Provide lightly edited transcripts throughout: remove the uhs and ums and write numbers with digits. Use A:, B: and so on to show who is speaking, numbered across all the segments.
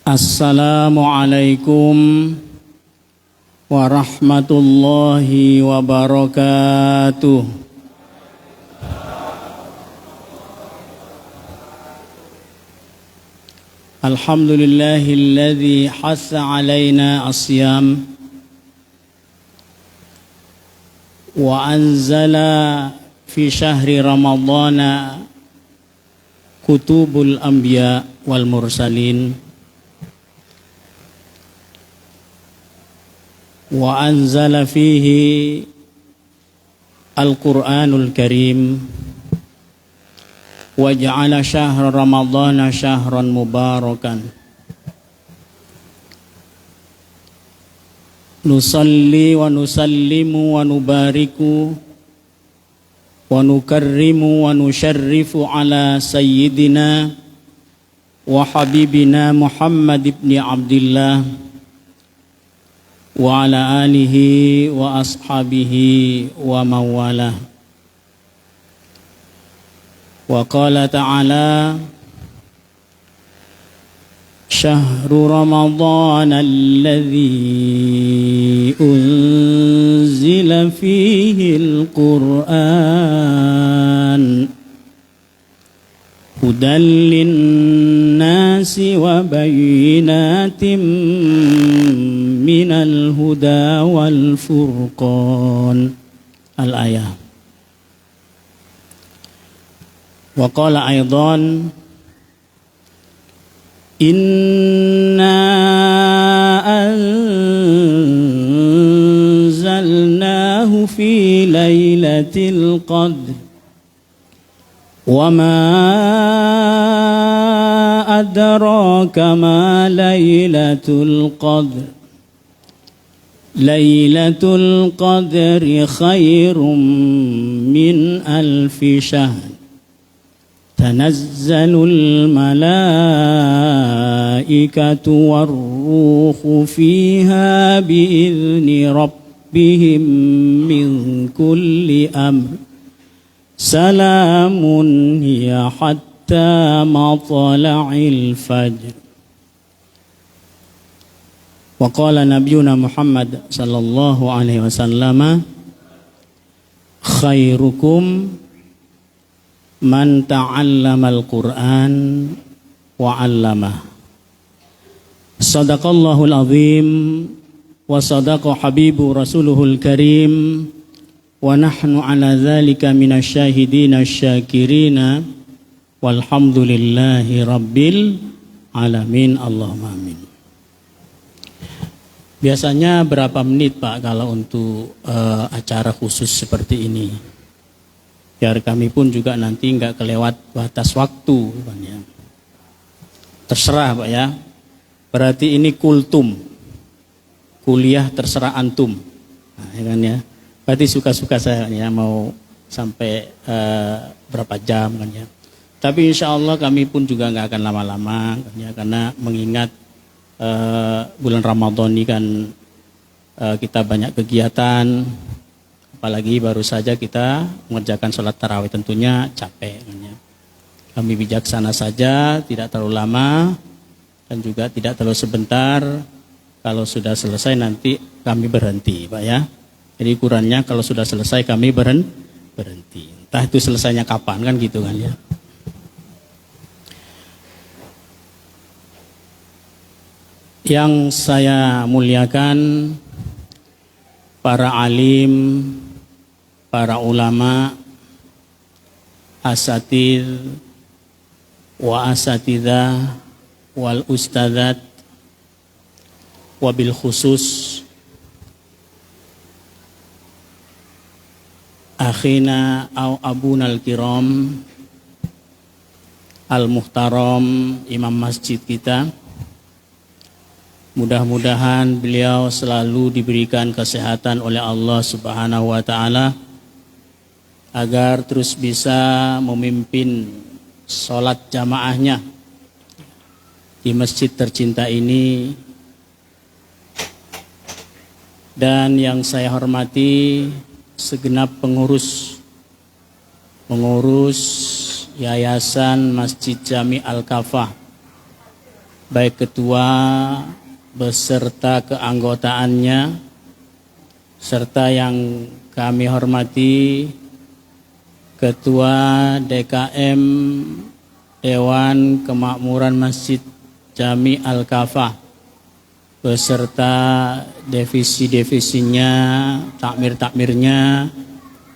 A: Assalamualaikum warahmatullahi wabarakatuh. Alhamdulillahilladzi hassa alaina asyam wa anzala fi syahri ramadhana kutubul anbiya wal mursalin wa anzala fihi al-Qur'anul Karim wa ja'ala syahra ramadhana syahran mubarakan. Nusalli wa nusallimu wa nubariku wa nukarrimu wa nusyarrifu ala sayyidina wa habibina Muhammad ibn Abdillah wa ala alihi wa ashabihi wa mawalah. Wa qala ta'ala syahru ramadhan alladhi unzila fihi al-Qur'an hudan linnasi wa bayyinatin minal huda wal furqan. Al-ayah. Wa qala aidan inna anzalnahu fi lailatul qadr wa ma adraka ma lailatul qadr lailatul qadri khairum min alfi syahr tanazzalul malaikatu warruhu fiha biizni rabbihim min kulli amr salamun hiya hatta matla'il fajr. Wa qala nabiyuna Muhammad sallallahu alaihi wasallam khairukum man ta'allamal Qur'an wa 'allamah. Sadaqallahul azim wa sadaqa habibu rasuluhul karim wa nahnu ala dzalika minasyahidina syakirina walhamdulillahi rabbil alamin. Allahumma amin. Biasanya berapa menit Pak kalau untuk acara khusus seperti ini? Biar kami pun juga nanti nggak kelewat batas waktu. Terserah Pak ya. Berarti ini kultum. Kuliah terserah antum. Nah, ya kan ya. Berarti suka-suka saya ya mau sampai berapa jam kan ya. Tapi insya Allah kami pun juga nggak akan lama-lama kan ya, karena mengingat bulan Ramadan ini kan kita banyak kegiatan. Apalagi baru saja kita mengerjakan sholat tarawih, tentunya capek. Kami bijaksana saja, tidak terlalu lama dan juga tidak terlalu sebentar. Kalau sudah selesai nanti kami berhenti, Pak ya. Jadi ukurannya kalau sudah selesai kami berhenti. Entah itu selesainya kapan kan gitu kan ya. Yang saya muliakan para alim, para ulama, asatidz wa asatidzah wal ustadzat, wabil khusus akhina au abunal kiram al muhtaram imam masjid kita. Mudah-mudahan beliau selalu diberikan kesehatan oleh Allah Subhanahu wa taala agar terus bisa memimpin sholat jamaahnya di masjid tercinta ini. Dan yang saya hormati segenap pengurus Yayasan Masjid Jami Al-Kafah baik ketua beserta keanggotaannya, serta yang kami hormati Ketua DKM Dewan Kemakmuran Masjid Jami Al-Kafah beserta divisi-divisinya, takmir-takmirnya,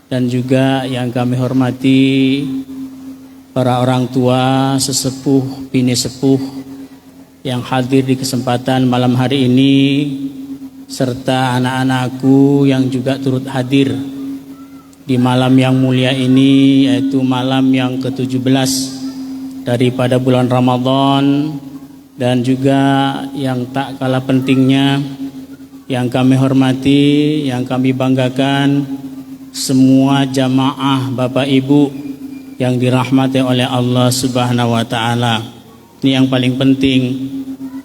A: dan juga yang kami hormati para orang tua, sesepuh, bini sepuh yang hadir di kesempatan malam hari ini, serta anak-anakku yang juga turut hadir di malam yang mulia ini, yaitu malam yang ke-17 daripada bulan Ramadan. Dan juga yang tak kalah pentingnya, yang kami hormati, yang kami banggakan, semua jamaah Bapak Ibu yang dirahmati oleh Allah Subhanahu wa Ta'ala. Ini yang paling penting,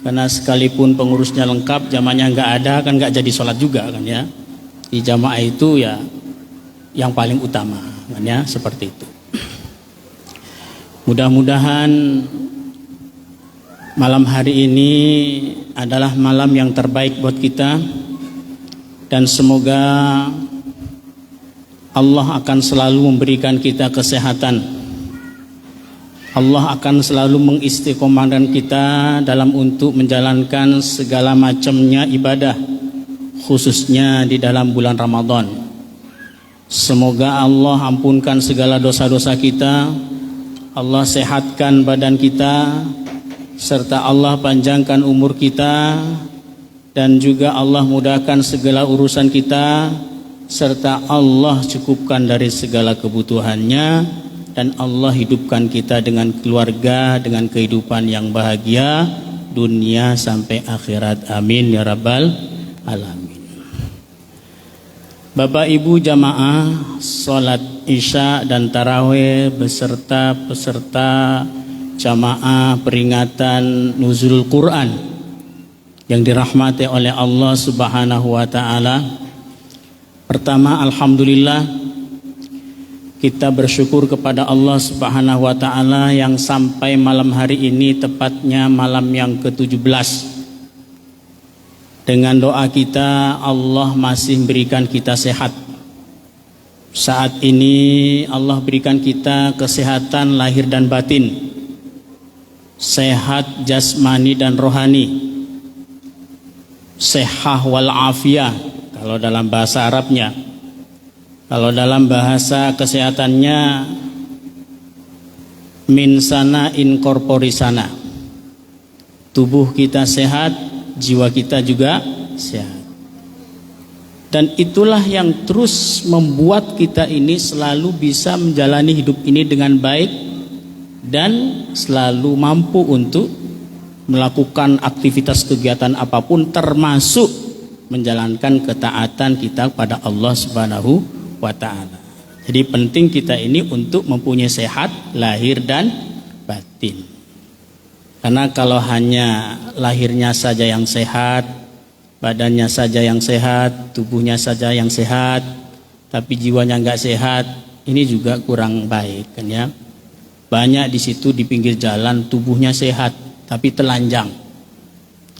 A: karena sekalipun pengurusnya lengkap, jamaahnya nggak ada, kan nggak jadi sholat juga kan ya. Di jamaah itu ya yang paling utama kan ya, seperti itu. Mudah-mudahan malam hari ini adalah malam yang terbaik buat kita, dan semoga Allah akan selalu memberikan kita kesehatan. Allah akan selalu mengistiqomahkan kita dalam untuk menjalankan segala macamnya ibadah, khususnya di dalam bulan Ramadan. Semoga Allah ampunkan segala dosa-dosa kita, Allah sehatkan badan kita, serta Allah panjangkan umur kita, dan juga Allah mudahkan segala urusan kita, serta Allah cukupkan dari segala kebutuhannya, dan Allah hidupkan kita dengan keluarga, dengan kehidupan yang bahagia dunia sampai akhirat. Amin ya rabbal alamin. Bapak Ibu jamaah salat Isya dan Tarawih beserta peserta jamaah peringatan nuzul Quran yang dirahmati oleh Allah Subhanahu wa Ta'ala. Pertama, alhamdulillah, kita bersyukur kepada Allah Subhanahu wa Ta'ala yang sampai malam hari ini, tepatnya malam yang ke-17, dengan doa kita Allah masih berikan kita sehat. Saat ini Allah berikan kita kesehatan lahir dan batin, sehat jasmani dan rohani, sehah wal afiyah kalau dalam bahasa Arabnya. Kalau dalam bahasa kesehatannya, min sana in corpore sana, tubuh kita sehat, jiwa kita juga sehat. Dan itulah yang terus membuat kita ini selalu bisa menjalani hidup ini dengan baik dan selalu mampu untuk melakukan aktivitas kegiatan apapun, termasuk menjalankan ketaatan kita pada Allah Subhanahu wa Ta'ala. Jadi penting kita ini untuk mempunyai sehat lahir dan batin. Karena kalau hanya lahirnya saja yang sehat, badannya saja yang sehat, tubuhnya saja yang sehat, tapi jiwanya nggak sehat, ini juga kurang baik kan ya. Banyak di situ di pinggir jalan tubuhnya sehat tapi telanjang.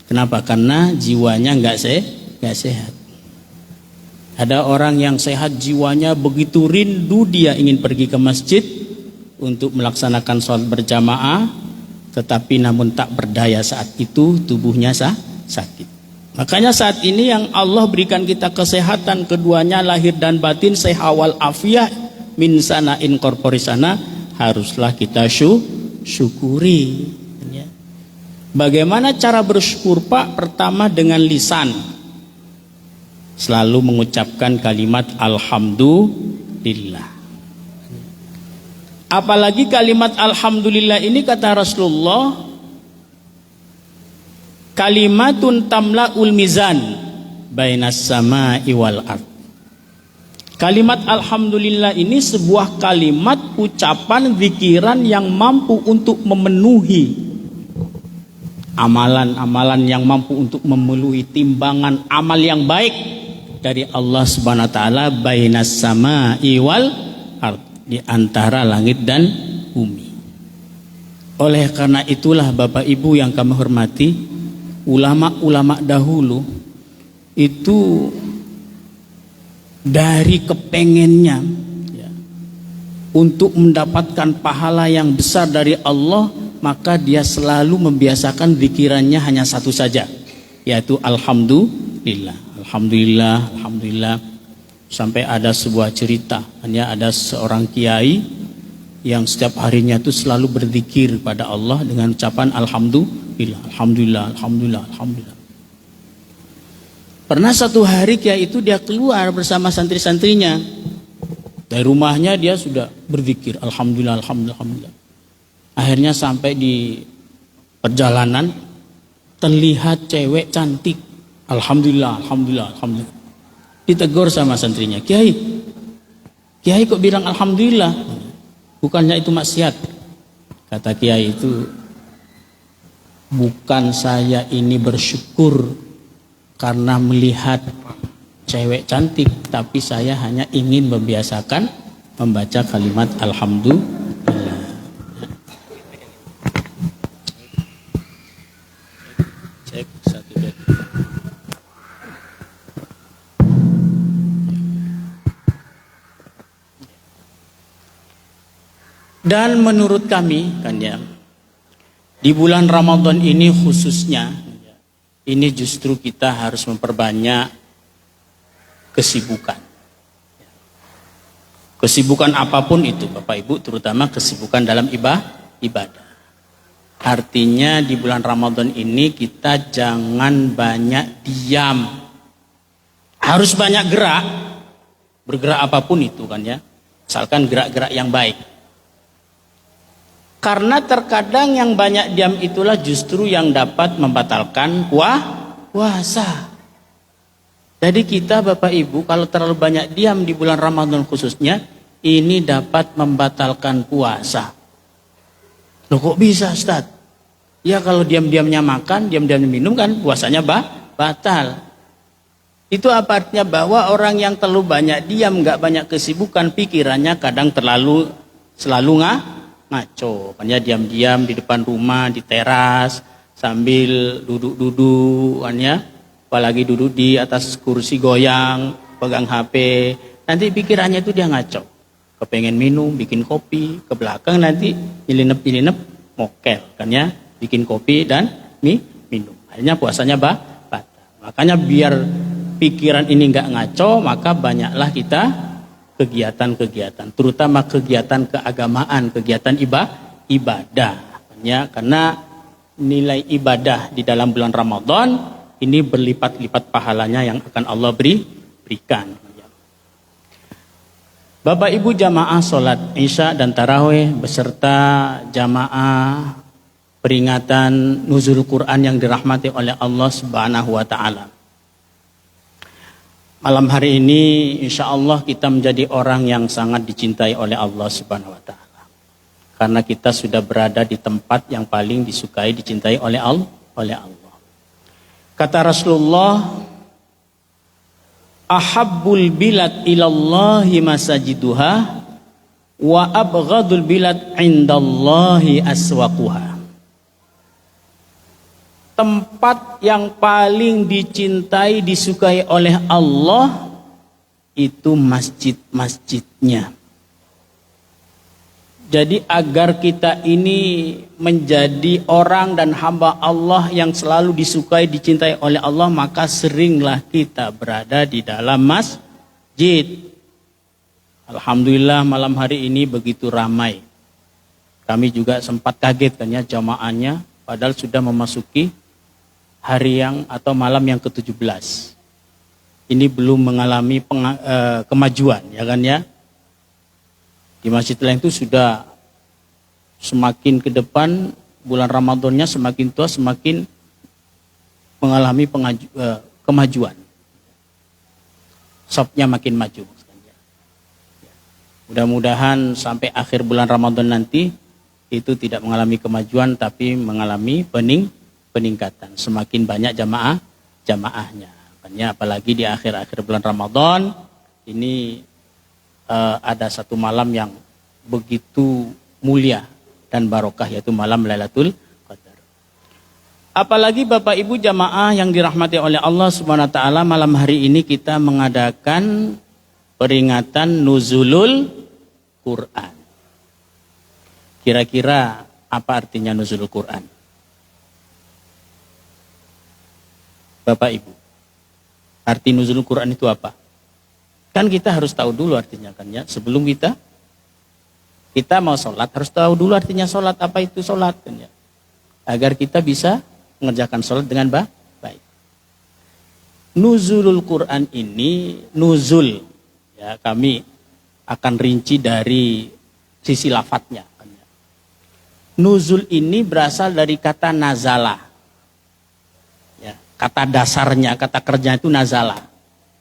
A: Kenapa? Karena jiwanya nggak sehat. Ada orang yang sehat jiwanya begitu rindu dia ingin pergi ke masjid untuk melaksanakan sholat berjamaah, tetapi namun tak berdaya saat itu tubuhnya sakit. Makanya saat ini yang Allah berikan kita kesehatan keduanya lahir dan batin, sehat wal afiyah, min sana in corpore sana, haruslah kita syukuri. Bagaimana cara bersyukur Pak? Pertama dengan lisan, selalu mengucapkan kalimat alhamdulillah. Apalagi kalimat alhamdulillah ini kata Rasulullah, kalimatun tamla'ul mizan bainas sama'i wal ard. Kalimat alhamdulillah ini sebuah kalimat ucapan zikiran yang mampu untuk memenuhi amalan-amalan, yang mampu untuk memenuhi timbangan amal yang baik dari Allah Subhanahu wa taala, bainas sama'i wal ard, di antara langit dan bumi. Oleh karena itulah Bapak Ibu yang kami hormati, ulama-ulama dahulu itu dari kepengennya ya, untuk mendapatkan pahala yang besar dari Allah, maka dia selalu membiasakan pikirannya hanya satu saja, yaitu alhamdulillah, alhamdulillah, alhamdulillah. Sampai ada sebuah cerita, hanya ada seorang kiai yang setiap harinya itu selalu berzikir pada Allah dengan ucapan alhamdulillah, alhamdulillah, alhamdulillah, alhamdulillah. Pernah satu hari kiai itu dia keluar bersama santri-santrinya. Dari rumahnya dia sudah berzikir alhamdulillah, alhamdulillah, alhamdulillah. Akhirnya sampai di perjalanan terlihat cewek cantik. Alhamdulillah, alhamdulillah, alhamdulillah. Ditegur sama santrinya, Kiai kok bilang alhamdulillah, bukannya itu maksiat? Kata kiai itu, bukan saya ini bersyukur karena melihat cewek cantik, tapi saya hanya ingin membiasakan membaca kalimat alhamdulillah. Cek satu dua. Dan menurut kami kan ya, di bulan Ramadan ini khususnya, ini justru kita harus memperbanyak kesibukan. Kesibukan apapun itu Bapak Ibu, terutama kesibukan dalam ibadah. Artinya di bulan Ramadan ini kita jangan banyak diam. Harus banyak gerak. Bergerak apapun itu kan ya. Misalkan gerak-gerak yang baik. Karena terkadang yang banyak diam itulah justru yang dapat membatalkan puasa. Jadi kita Bapak Ibu kalau terlalu banyak diam di bulan Ramadan khususnya, ini dapat membatalkan puasa. Loh kok bisa Ustaz? Ya kalau diam-diamnya makan, diam-diamnya minum kan puasanya batal. Itu apa artinya? Bahwa orang yang terlalu banyak diam, nggak banyak kesibukan, pikirannya kadang selalu ngaco, makanya diam-diam di depan rumah, di teras, sambil duduk-duduk, apalagi duduk di atas kursi goyang, pegang HP, nanti pikirannya itu dia ngaco, kepengen minum, bikin kopi, ke belakang nanti nyelinep, mokel, kan ya, bikin kopi dan minum, akhirnya puasanya batal. Makanya biar pikiran ini nggak ngaco, maka banyaklah kita kegiatan-kegiatan, terutama kegiatan keagamaan, kegiatan ibadah. Ya, karena nilai ibadah di dalam bulan Ramadan ini berlipat-lipat pahalanya yang akan Allah berikan. Bapak Ibu jamaah sholat Isya dan Tarawih beserta jamaah peringatan nuzul Quran yang dirahmati oleh Allah Subhanahu wa Ta'ala. Malam hari ini insya Allah kita menjadi orang yang sangat dicintai oleh Allah Subhanahu wa Ta'ala. Karena kita sudah berada di tempat yang paling disukai, dicintai oleh Allah. Kata Rasulullah, ahabbul bilad ilallahi masajiduha wa abghadul bilad indallahi aswaquha. Tempat yang paling dicintai, disukai oleh Allah itu masjid-masjidnya. Jadi agar kita ini menjadi orang dan hamba Allah yang selalu disukai, dicintai oleh Allah, maka seringlah kita berada di dalam masjid. Alhamdulillah malam hari ini begitu ramai. Kami juga sempat kaget kan ya jamaahnya, padahal sudah memasuki hari yang atau malam yang ke-17. Ini belum mengalami kemajuan, ya kan ya. Di masjid lain itu sudah semakin ke depan, bulan Ramadannya semakin tua, semakin mengalami kemajuan. Shopnya makin maju. Mudah-mudahan sampai akhir bulan Ramadan nanti itu tidak mengalami kemajuan, tapi mengalami peningkatan. Semakin banyak jamaahnya. Apalagi di akhir-akhir bulan Ramadan ini ada satu malam yang begitu mulia dan barokah, yaitu malam Lailatul Qadar. Apalagi Bapak Ibu jamaah yang dirahmati oleh Allah Subhanahu wa taala, malam hari ini kita mengadakan peringatan nuzulul Quran. Kira-kira apa artinya nuzulul Quran? Bapak Ibu, arti nuzulul Quran itu apa? Kan kita harus tahu dulu artinya kan ya. Sebelum kita mau sholat, harus tahu dulu artinya sholat, apa itu sholat kan ya. Agar kita bisa mengerjakan sholat dengan baik. Nuzulul Quran ini, nuzul, ya kami akan rinci dari sisi lafadznya. Kan ya. Nuzul ini berasal dari kata nazala. Ya, kata dasarnya, kata kerja itu nazala.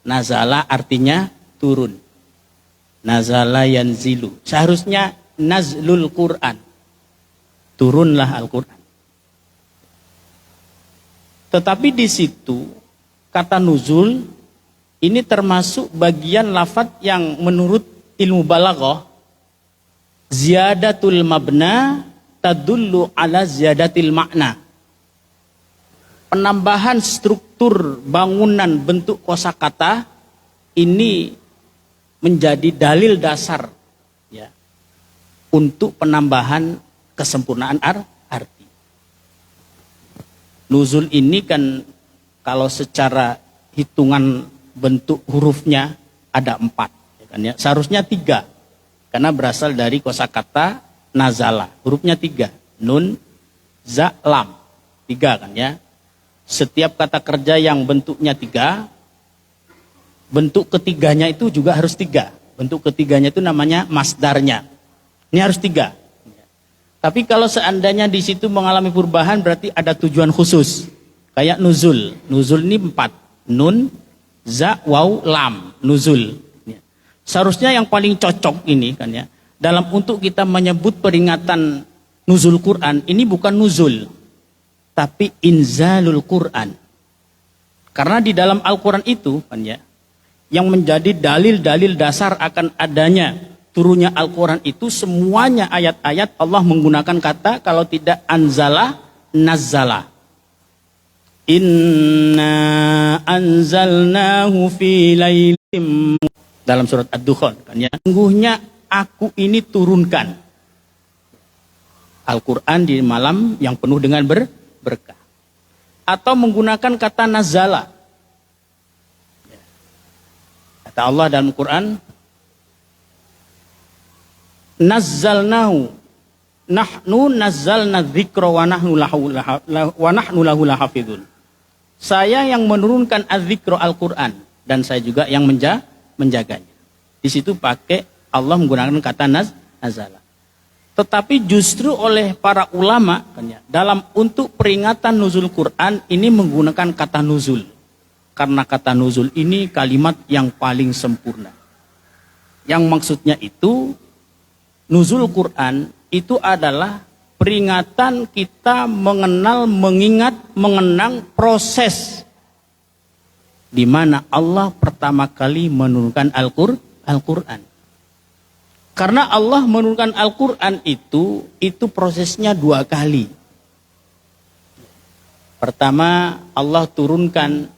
A: Nazala artinya turun. Nazala yanzilu. Seharusnya nazlul Quran. Turunlah Al-Quran. Tetapi di situ kata nuzul ini termasuk bagian lafadz yang menurut ilmu balaghah ziyadatul mabna tadullu ala ziyadatil makna. Penambahan struktur bangunan bentuk kosakata ini menjadi dalil dasar ya untuk penambahan kesempurnaan arti. Nuzul ini kan kalau secara hitungan bentuk hurufnya ada 4 ya kan ya. Seharusnya 3 karena berasal dari kosakata nazala. Hurufnya 3, nun, za, lam. 3 kan ya. Setiap kata kerja yang bentuknya 3, bentuk ketiganya itu juga harus 3. Bentuk ketiganya itu namanya masdarnya. Ini harus 3. Tapi kalau seandainya di situ mengalami perubahan berarti ada tujuan khusus. Kayak nuzul. Nuzul ini 4. Nun, za, waw, lam. Nuzul. Seharusnya yang paling cocok ini kan ya. Dalam untuk kita menyebut peringatan nuzul Quran, ini bukan nuzul. Tapi inzalul Quran. Karena di dalam Al-Quran itu kan ya, yang menjadi dalil-dalil dasar akan adanya turunnya Al-Quran itu semuanya ayat-ayat Allah menggunakan kata kalau tidak anzala, nazzala. Inna anzalnahu fi lailim, dalam surat Ad-Dukhan kan ya. Sungguhnya aku ini turunkan Al-Quran di malam yang penuh dengan berkah. Atau menggunakan kata nazala. Kata Allah dalam Quran, nazzalnahu, nahnu nazzalna dzikra wa nahnu lahu lahafidun. Saya yang menurunkan az-dzikra Al-Quran dan saya juga yang menjaganya. Di situ pakai Allah menggunakan kata nazala. Tetapi justru oleh para ulama kan ya, dalam untuk peringatan nuzul Quran ini menggunakan kata nuzul. Karena kata nuzul ini kalimat yang paling sempurna. Yang maksudnya itu nuzul Quran itu adalah peringatan kita mengenal, mengingat, mengenang proses di mana Allah pertama kali menurunkan Al-Quran. Karena Allah menurunkan Al-Quran itu prosesnya 2 kali. Pertama, Allah turunkan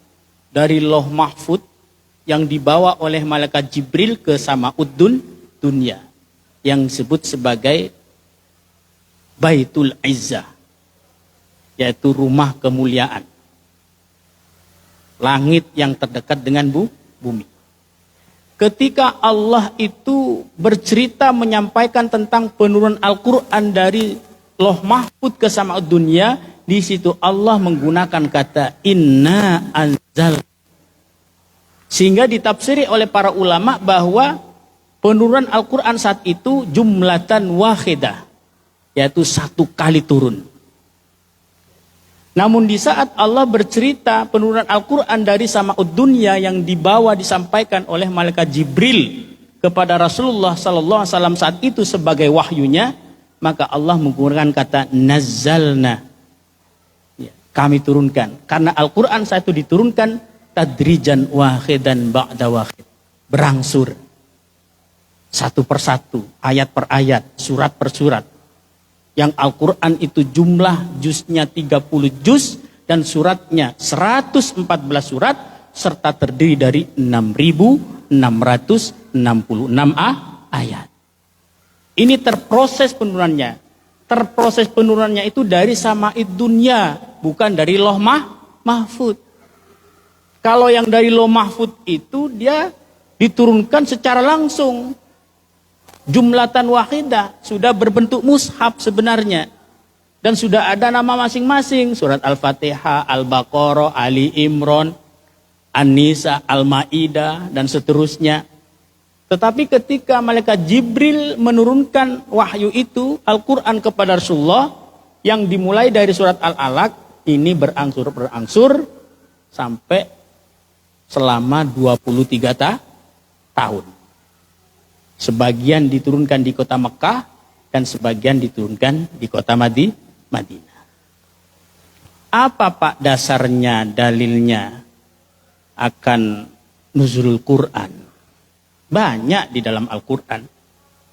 A: dari Lauh Mahfud yang dibawa oleh malaikat Jibril ke Sama'ud dunia, yang disebut sebagai Baitul Izzah, yaitu rumah kemuliaan. Langit yang terdekat dengan bumi. Ketika Allah itu bercerita menyampaikan tentang penurunan Al-Quran dari Lauh Mahfud ke Sama'ud dunia, di situ Allah menggunakan kata inna anzal. Sehingga ditafsiri oleh para ulama bahwa penurunan Al-Quran saat itu jumlatan wahidah, yaitu 1 kali turun. Namun di saat Allah bercerita penurunan Al-Quran dari Sama'ud dunia yang disampaikan oleh malaikat Jibril kepada Rasulullah SAW saat itu sebagai wahyunya, maka Allah menggunakan kata nazzalna. Ya, kami turunkan. Karena Al-Quran saat itu diturunkan tadrijan wahidan ba'da wahid. Berangsur. Satu persatu, ayat per ayat, surat per surat. Yang Al-Quran itu jumlah juznya 30 juz dan suratnya 114 surat serta terdiri dari 6.666 ayat. Ini terproses penurunannya. Terproses penurunannya itu dari sama'id dunya, bukan dari loh mahfud. Kalau yang dari loh mahfud itu dia diturunkan secara langsung. Jumlatan wahidah, sudah berbentuk mushaf sebenarnya. Dan sudah ada nama masing-masing. Surat Al-Fatihah, Al-Baqarah, Ali Imran, An-Nisa, Al-Ma'idah, dan seterusnya. Tetapi ketika malaikat Jibril menurunkan wahyu itu, Al-Quran kepada Rasulullah, yang dimulai dari surat Al-Alaq, ini berangsur-berangsur sampai selama 23 tahun. Sebagian diturunkan di kota Mekah dan sebagian diturunkan di kota Madinah. Apa Pak dasarnya, dalilnya akan nuzulul Quran? Banyak di dalam Al-Quran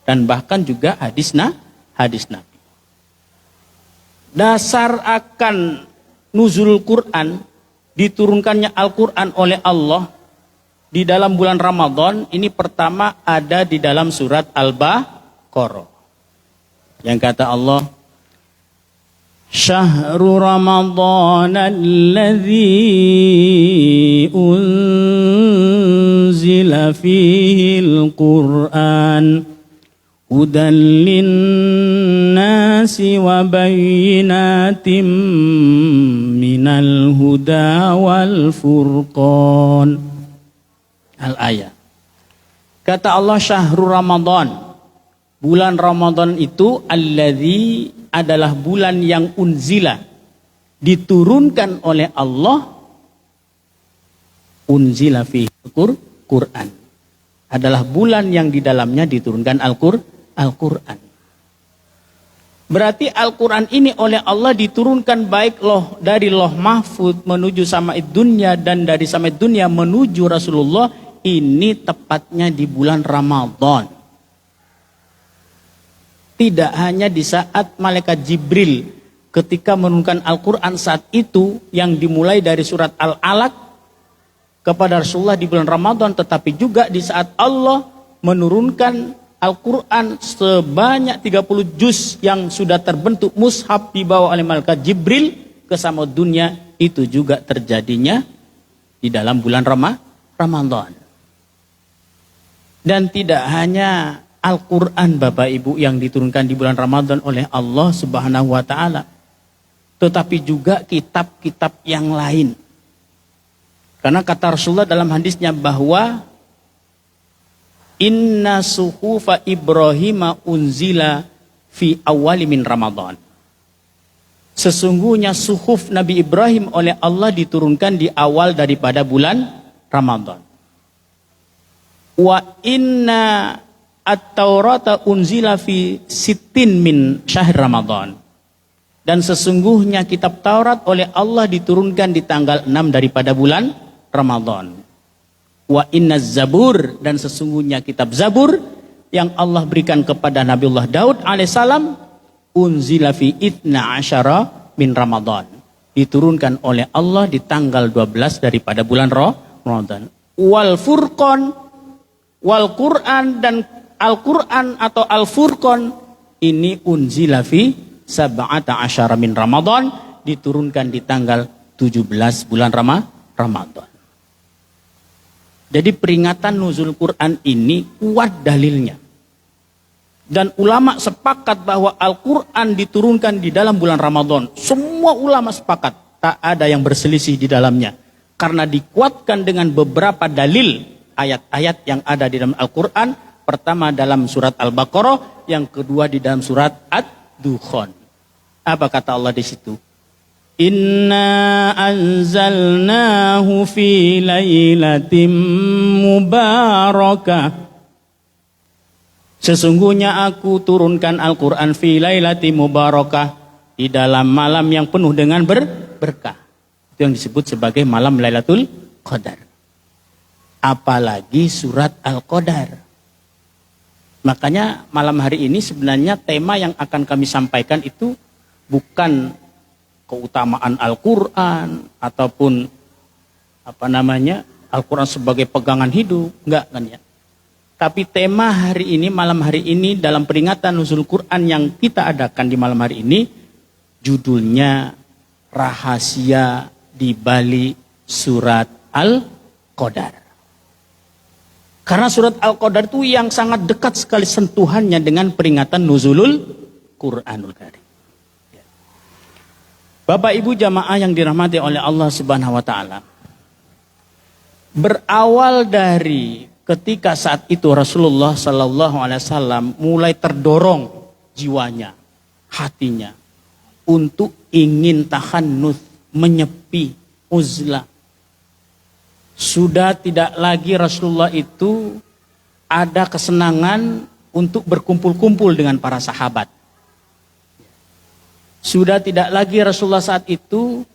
A: dan bahkan juga hadis Nabi. Dasar akan nuzulul Quran, diturunkannya Al-Quran oleh Allah di dalam bulan Ramadan, ini pertama ada di dalam surat Al-Baqarah. Yang kata Allah, Syahrul Ramadan alladzi unzila fihi al-Qur'an hudan linnasi wa bayyinatin minal huda wal furqan. Al-ayat. Kata Allah, Syahrul Ramadan. Bulan Ramadan itu alladzi adalah bulan yang unzila, diturunkan oleh Allah, unzila fihi Quran. Adalah bulan yang di dalamnya diturunkan Al-Quran. Berarti Al-Quran ini oleh Allah diturunkan baik dari loh mahfud menuju sama'id dunya dan dari sama'id dunya menuju Rasulullah. Ini tepatnya di bulan Ramadan. Tidak hanya di saat malaikat Jibril ketika menurunkan Al-Quran saat itu yang dimulai dari surat Al-Alaq kepada Rasulullah di bulan Ramadan, tetapi juga di saat Allah menurunkan Al-Quran sebanyak 30 juz yang sudah terbentuk mushaf dibawa oleh malaikat Jibril ke sama'id dunya, itu juga terjadinya di dalam bulan Ramadan. Dan tidak hanya Al-Quran Bapak Ibu yang diturunkan di bulan Ramadan oleh Allah Subhanahu wa ta'ala, tetapi juga kitab-kitab yang lain. Karena kata Rasulullah dalam hadisnya bahwa inna suhufa Ibrahim unzila fi awali min Ramadan. Sesungguhnya suhuf Nabi Ibrahim oleh Allah diturunkan di awal daripada bulan Ramadan. Wa inna at-Taurata unzila fi sittin min syahr Ramadan. Dan sesungguhnya kitab Taurat oleh Allah diturunkan di tanggal 6 daripada bulan Ramadan. Wa inna Zabur, dan sesungguhnya kitab Zabur yang Allah berikan kepada Nabiullah Daud alaihissalam unzila fi itna asyara min Ramadan. Diturunkan oleh Allah di tanggal 12 daripada bulan Ramadan. Wal Furqan, wal Quran, dan Al-Quran atau Al-Furqan ini unzila fi sab'ata asyara min Ramadan, diturunkan di tanggal 17 bulan Ramadan. Jadi peringatan nuzul Quran ini kuat dalilnya. Dan ulama sepakat bahwa Al-Quran diturunkan di dalam bulan Ramadan. Semua ulama sepakat, tak ada yang berselisih di dalamnya. Karena dikuatkan dengan beberapa dalil ayat-ayat yang ada di dalam Al-Quran. Pertama dalam surat Al-Baqarah, yang kedua di dalam surat Ad-Dukhan. Apa kata Allah di situ? Inna anzalnahu fi lailatin mubarakah. Sesungguhnya aku turunkan Al-Quran fi lailatin mubarakah, di dalam malam yang penuh dengan berkah. Itu yang disebut sebagai malam Lailatul Qadar. Apalagi surat Al-Qadar. Makanya malam hari ini sebenarnya tema yang akan kami sampaikan itu bukan keutamaan Al-Quran ataupun Al-Quran sebagai pegangan hidup, enggak kan ya. Tapi tema hari ini, malam hari ini dalam peringatan nuzul Quran yang kita adakan di malam hari ini, judulnya Rahasia di Balik Surat Al-Qadar. Karena surat Al-Qadar itu yang sangat dekat sekali sentuhannya dengan peringatan nuzulul Quranul Karim. Bapak Ibu jamaah yang dirahmati oleh Allah Subhanahu wa taala. Berawal dari ketika saat itu Rasulullah sallallahu alaihi wasallam mulai terdorong jiwanya, hatinya untuk ingin tahannuts, menyepi, uzlah. Sudah tidak lagi Rasulullah itu ada kesenangan untuk berkumpul-kumpul dengan para sahabat. Sudah tidak lagi Rasulullah saat itu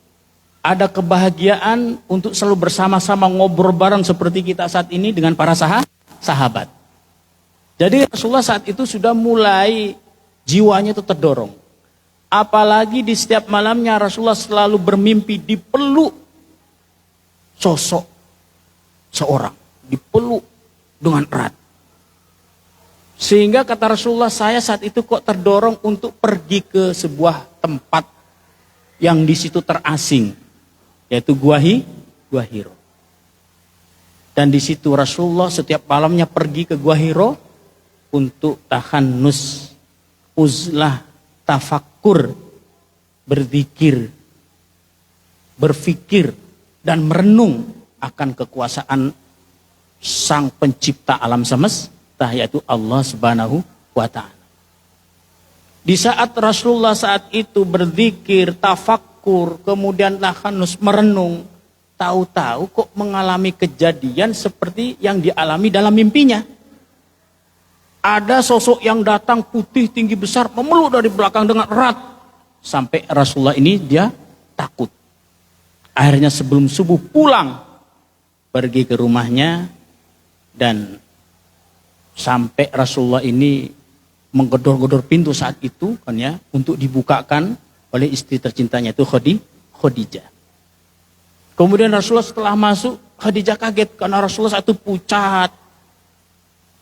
A: ada kebahagiaan untuk selalu bersama-sama ngobrol bareng seperti kita saat ini dengan para sahabat. Jadi Rasulullah saat itu sudah mulai jiwanya itu terdorong. Apalagi di setiap malamnya Rasulullah selalu bermimpi dipeluk sosok seorang, dipeluk dengan erat. Sehingga kata Rasulullah, saya saat itu kok terdorong untuk pergi ke sebuah tempat yang di situ terasing, yaitu Gua Hiro. Dan di situ Rasulullah setiap malamnya pergi ke Gua Hiro untuk tahannus, uzlah, tafakkur, berzikir, berfikir dan merenung akan kekuasaan sang pencipta alam semesta, yaitu Allah Subhanahu wa ta'ala. Di saat Rasulullah saat itu berzikir, tafakkur, kemudian tahanus, merenung, tahu-tahu kok mengalami kejadian seperti yang dialami dalam mimpinya. Ada sosok yang datang putih, tinggi, besar, memeluk dari belakang dengan erat. Sampai Rasulullah ini dia takut. Akhirnya sebelum subuh pulang, pergi ke rumahnya, dan sampai Rasulullah ini menggedor-gedor pintu saat itu kan ya, untuk dibukakan oleh istri tercintanya itu Khadijah. Kemudian Rasulullah setelah masuk, Khadijah kaget karena Rasulullah saat itu pucat,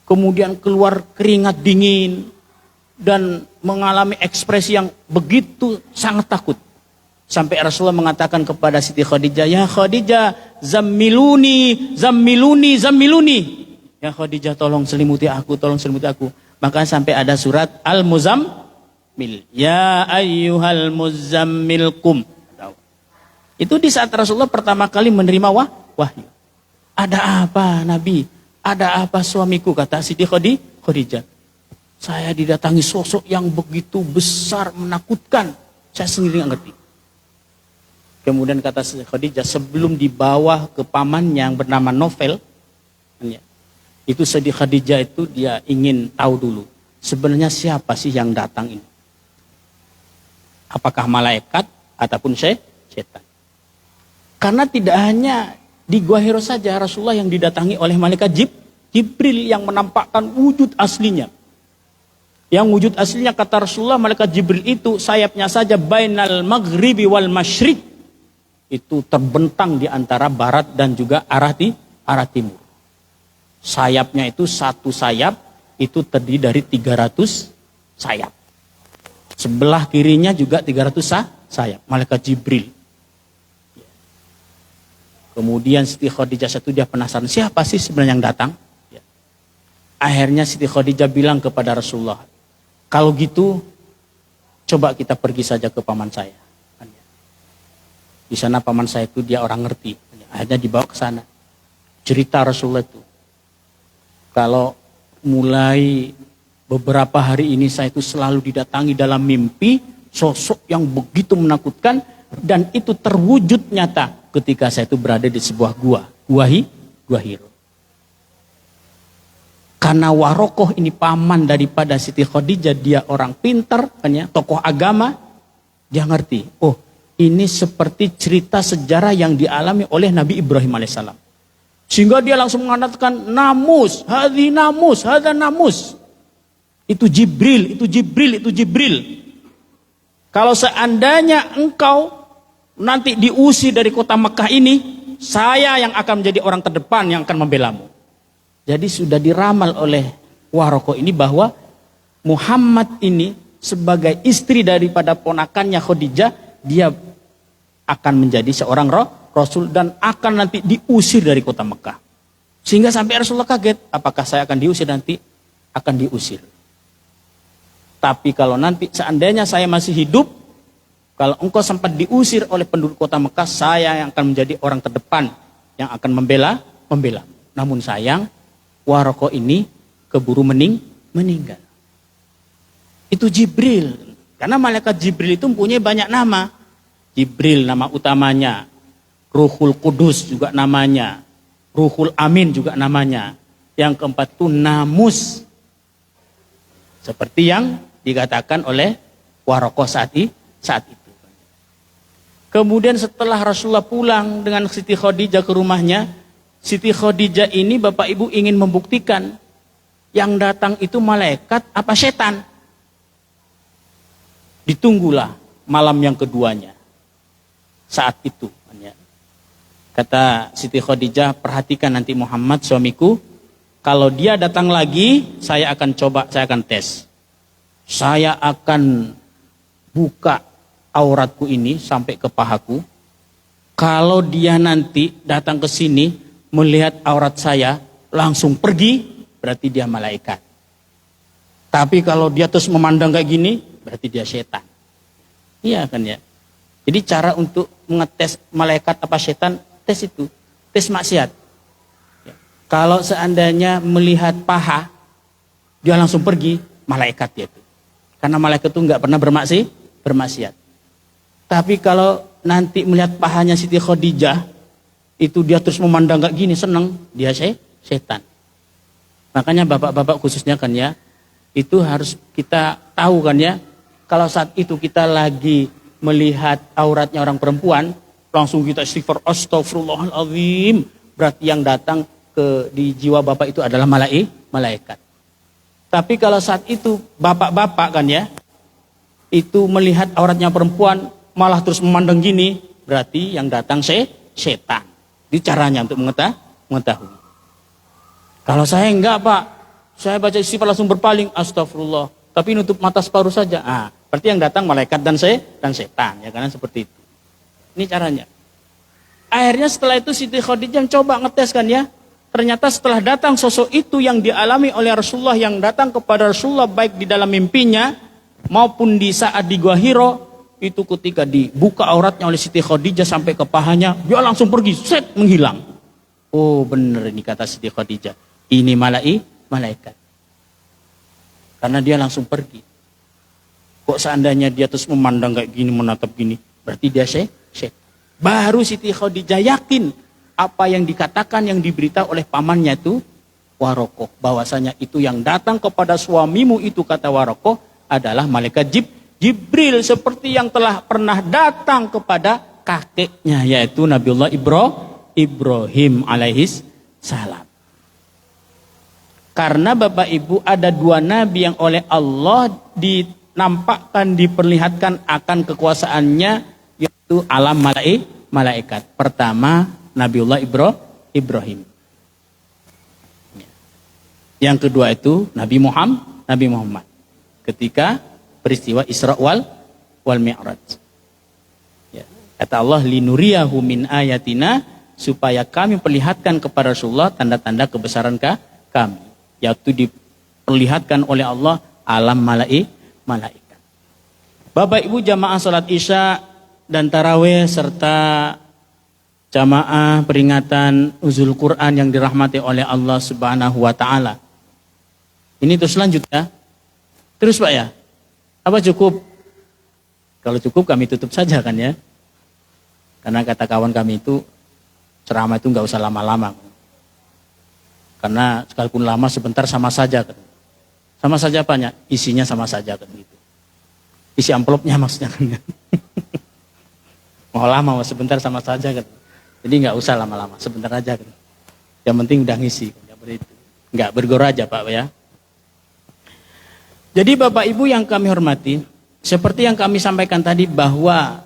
A: kemudian keluar keringat dingin dan mengalami ekspresi yang begitu sangat takut. Sampai Rasulullah mengatakan kepada Siti Khadijah, ya Khadijah, zammiluni, zammiluni, zammiluni. Ya Khadijah, tolong selimuti aku, tolong selimuti aku. Maka sampai ada surat Al-Muzammil. Ya ayyuhal muzammilkum. Itu di saat Rasulullah pertama kali menerima wahyu. Ada apa Nabi? Ada apa suamiku? Kata Siti Khadijah. Saya didatangi sosok yang begitu besar, menakutkan. Saya sendiri nggak ngerti. Kemudian kata Khadijah, sebelum dibawa ke pamannya yang bernama Novel, itu Siti Khadijah itu dia ingin tahu dulu, sebenarnya siapa sih yang datang ini? Apakah malaikat ataupun setan? Karena tidak hanya di Gua Hiro saja Rasulullah yang didatangi oleh malaikat Jibril yang menampakkan wujud aslinya. Yang wujud aslinya kata Rasulullah, malaikat Jibril itu sayapnya saja bainal maghribi wal masyriq, itu terbentang di antara barat dan juga arah timur. Sayapnya itu satu sayap itu terdiri dari 300 sayap. Sebelah kirinya juga 300 sayap, malaikat Jibril. Kemudian Siti Khadijah satu dia penasaran, siapa sih sebenarnya yang datang? Akhirnya Siti Khadijah bilang kepada Rasulullah, kalau gitu coba kita pergi saja ke paman saya. Di sana paman saya itu dia orang ngerti. Akhirnya dibawa ke sana. Cerita Rasulullah itu, kalau mulai beberapa hari ini saya itu selalu didatangi dalam mimpi sosok yang begitu menakutkan, dan itu terwujud nyata ketika saya itu berada di sebuah gua Hiro. Karena Warokoh ini paman daripada Siti Khadijah, dia orang pintar, kan ya, tokoh agama, dia ngerti. Oh, ini seperti cerita sejarah yang dialami oleh Nabi Ibrahim alaihissalam. Sehingga dia langsung mengatakan namus, hadza namus. Itu Jibril, itu Jibril, itu Jibril. Kalau seandainya engkau nanti diusir dari kota Mekah ini, saya yang akan menjadi orang terdepan yang akan membelamu. Jadi sudah diramal oleh Waraqah ini bahwa Muhammad ini sebagai istri daripada ponakannya Khadijah, dia akan menjadi seorang Rasul dan akan nanti diusir dari kota Mekah. Sehingga sampai Rasulullah kaget, apakah saya akan diusir nanti? Akan diusir. Tapi kalau nanti seandainya saya masih hidup, kalau engkau sempat diusir oleh penduduk kota Mekah, saya yang akan menjadi orang terdepan yang akan membela. Namun sayang, Waraqah ini keburu meninggal. Itu Jibril. Karena malaikat Jibril itu mempunyai banyak nama. Jibril nama utamanya, Ruhul Kudus juga namanya, Ruhul Amin juga namanya. Yang keempat itu Namus. Seperti yang dikatakan oleh Waraqah saat itu. Kemudian setelah Rasulullah pulang dengan Siti Khadijah ke rumahnya, Siti Khadijah ini Bapak Ibu ingin membuktikan yang datang itu malaikat apa setan. Ditunggulah malam yang keduanya. Saat itu. Kata Siti Khadijah, perhatikan nanti Muhammad suamiku, kalau dia datang lagi, saya akan tes. Saya akan buka auratku ini sampai ke pahaku. Kalau dia nanti datang ke sini melihat aurat saya langsung pergi, berarti dia malaikat. Tapi kalau dia terus memandang kayak gini, berarti dia setan. Iya kan ya. Jadi cara untuk mengetes malaikat apa setan, tes itu, tes maksiat. Ya. Kalau seandainya melihat paha, dia langsung pergi, malaikat dia itu. Karena malaikat itu nggak pernah bermaksiat. Tapi kalau nanti melihat pahanya Siti Khadijah, itu dia terus memandang kayak gini, seneng, dia setan. Makanya bapak-bapak khususnya kan ya, itu harus kita tahu kan ya, kalau saat itu kita lagi melihat auratnya orang perempuan, langsung kita istighfar, astagfirullahaladzim, berarti yang datang di jiwa bapak itu adalah malaikat. Tapi kalau saat itu bapak-bapak kan ya, itu melihat auratnya perempuan, malah terus memandang gini, berarti yang datang setan. Ini caranya untuk mengetahui. Kalau saya enggak Pak, saya baca istighfar langsung berpaling, astagfirullah. Tapi nutup mata separuh saja. Berarti yang datang malaikat dan setan, ya karena seperti itu. Ini caranya. Akhirnya setelah itu Siti Khadijah coba ngetes kan ya. Ternyata setelah datang sosok itu yang dialami oleh Rasulullah, yang datang kepada Rasulullah baik di dalam mimpinya maupun di saat di Gua Hiro, itu ketika dibuka auratnya oleh Siti Khadijah sampai ke pahanya, dia langsung pergi, menghilang. Oh benar ini kata Siti Khadijah, ini malaikat. Karena dia langsung pergi. Kok seandainya dia terus memandang kayak gini, menatap gini, berarti dia setan. Baru Siti Khadijah yakin apa yang dikatakan, yang diberitahu oleh pamannya itu Waraqah, bahwasanya itu yang datang kepada suamimu itu, kata Waraqah, adalah malaikat Jibril, seperti yang telah pernah datang kepada kakeknya, yaitu Nabiullah Ibrahim alaihis salam. Karena Bapak Ibu ada dua nabi yang oleh Allah dinampakkan, diperlihatkan akan kekuasaannya, yaitu alam malaikat. Pertama Nabiullah Ibrahim. Yang kedua itu Nabi Muhammad. Ketika peristiwa Isra wal Mi'raj. Ya. Kata Allah, linuriyahu min ayatina, supaya kami perlihatkan kepada Rasulullah tanda-tanda kebesaran kami. Yaitu diperlihatkan oleh Allah alam malaikat. Bapak Ibu jamaah salat Isya dan tarawih serta jamaah peringatan Nuzul Quran yang dirahmati oleh Allah Subhanahu wa taala. Ini terus lanjut ya. Terus Pak ya. Apa cukup? Kalau cukup kami tutup saja kan ya. Karena kata kawan kami itu ceramah itu enggak usah lama-lama. Karena sekalipun lama sebentar sama saja kan. Sama saja apanya? Isinya sama saja kan gitu. Isi amplopnya maksudnya kan. Mau lama mau sebentar sama saja kan. Jadi nggak usah lama-lama, sebentar aja kan. Yang penting udah ngisi, nggak bergor aja Pak ya. Jadi Bapak Ibu yang kami hormati, seperti yang kami sampaikan tadi bahwa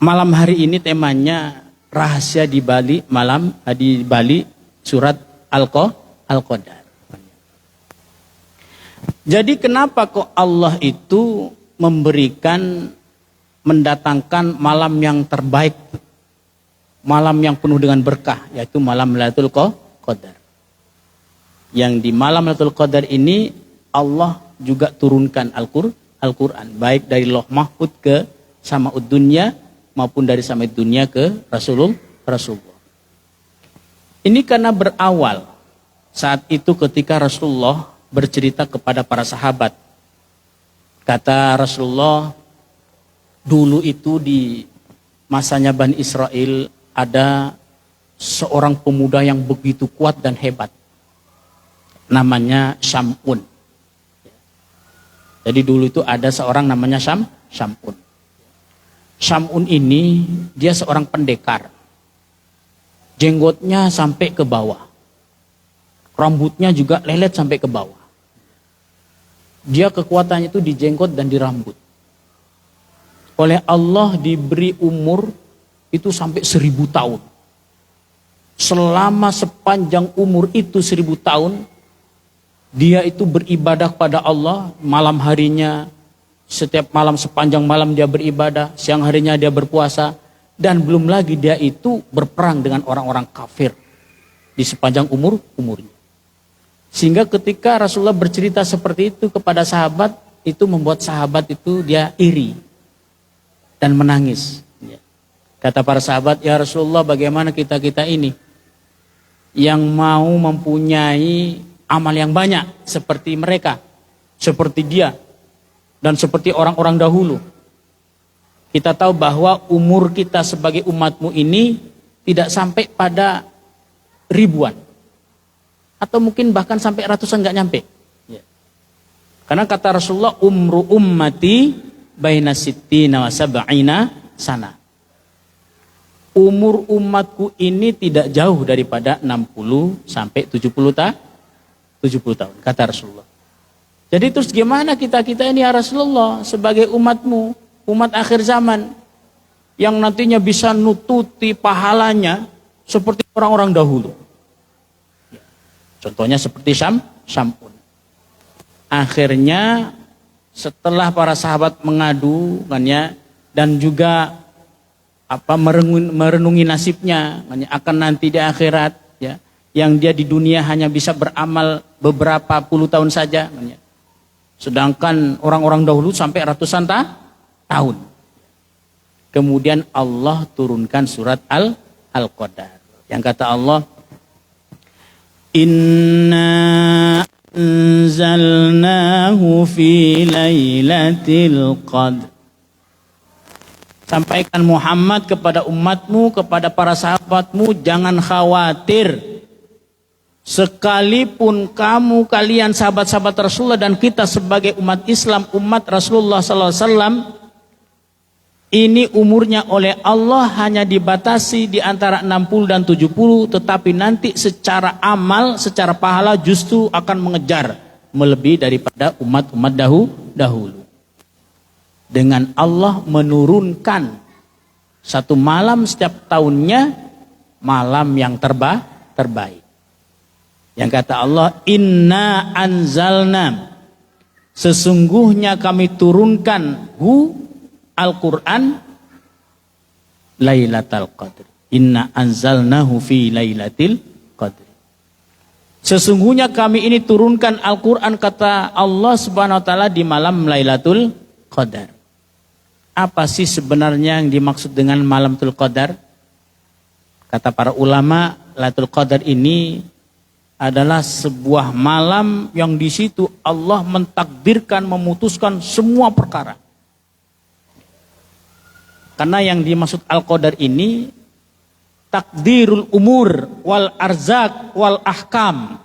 A: malam hari ini temanya rahasia di Bali surat Al-Qadar. Jadi kenapa kok Allah itu mendatangkan malam yang terbaik, malam yang penuh dengan berkah, yaitu malam Lailatul Qadar. Yang di malam Lailatul Qadar ini Allah juga turunkan Al-Quran, baik dari Loh Mahfud ke Sama'ud Dunya maupun dari Sama'ud Dunya ke Rasulullah. Ini karena berawal saat itu ketika Rasulullah bercerita kepada para sahabat. Kata Rasulullah, dulu itu di masanya Bani Israel ada seorang pemuda yang begitu kuat dan hebat. Namanya Syam'un. Jadi dulu itu ada seorang namanya Syam'un. Syam'un ini dia seorang pendekar. Jenggotnya sampai ke bawah. Rambutnya juga lelet sampai ke bawah. Dia kekuatannya itu di jenggot dan di rambut. Oleh Allah diberi umur itu sampai 1000 tahun. Selama sepanjang umur itu 1000 tahun, dia itu beribadah pada Allah. Malam harinya, setiap malam sepanjang malam dia beribadah, siang harinya dia berpuasa. Dan belum lagi dia itu berperang dengan orang-orang kafir di sepanjang umurnya. Sehingga ketika Rasulullah bercerita seperti itu kepada sahabat, itu membuat sahabat itu dia iri dan menangis. Kata para sahabat, ya Rasulullah, bagaimana kita ini yang mau mempunyai amal yang banyak seperti mereka, seperti dia, dan seperti orang-orang dahulu. Kita tahu bahwa umur kita sebagai umatmu ini tidak sampai pada ribuan. Atau mungkin bahkan sampai ratusan nggak nyampe. Ya. Karena kata Rasulullah, umru ummati baina sittina wa sab'ina sana. Umur umatku ini tidak jauh daripada 60 sampai 70 tahun, kata Rasulullah. Jadi terus gimana kita ini ya Rasulullah sebagai umatmu, umat akhir zaman yang nantinya bisa nututi pahalanya seperti orang-orang dahulu. Contohnya seperti Syam'un. Akhirnya setelah para sahabat mengadu dan juga merenungi nasibnya akan nanti di akhirat, ya, yang dia di dunia hanya bisa beramal beberapa puluh tahun saja, sedangkan orang-orang dahulu sampai ratusan tahun. Kemudian Allah turunkan surat Al-Qadar yang kata Allah, Inna anzalnahu fi lailatul qadr. Sampaikan Muhammad kepada umatmu, kepada para sahabatmu, jangan khawatir. Sekalipun kalian sahabat-sahabat Rasulullah dan kita sebagai umat Islam, umat Rasulullah SAW, ini umurnya oleh Allah hanya dibatasi di antara 60 dan 70, tetapi nanti secara amal, secara pahala justru akan mengejar, melebihi daripada umat-umat dahulu. Dengan Allah menurunkan satu malam setiap tahunnya, malam yang terbaik. Yang kata Allah, Inna anzalna, sesungguhnya kami turunkan Al-Quran Lailatul Qadr. Inna anzalnahu fi Lailatul Qadr. Sesungguhnya kami ini turunkan Al-Quran, kata Allah Subhanahu wa taala, di malam Lailatul Qadar. Apa sih sebenarnya yang dimaksud dengan malam Lailatul Qadar? Kata para ulama, Lailatul Qadar ini adalah sebuah malam yang di situ Allah mentakdirkan, memutuskan semua perkara. Karena yang dimaksud Al-Qadar ini takdirul umur wal arzak wal ahkam,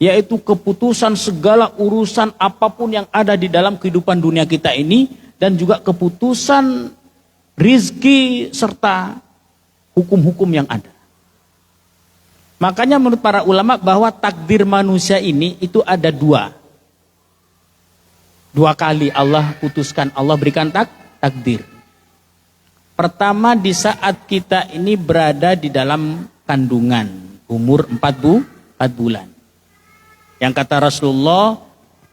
A: yaitu keputusan segala urusan apapun yang ada di dalam kehidupan dunia kita ini, dan juga keputusan rizki serta hukum-hukum yang ada. Makanya menurut para ulama bahwa takdir manusia ini itu ada dua. Dua kali Allah putuskan, Allah berikan takdir. Pertama di saat kita ini berada di dalam kandungan, umur 4 bulan. Yang kata Rasulullah,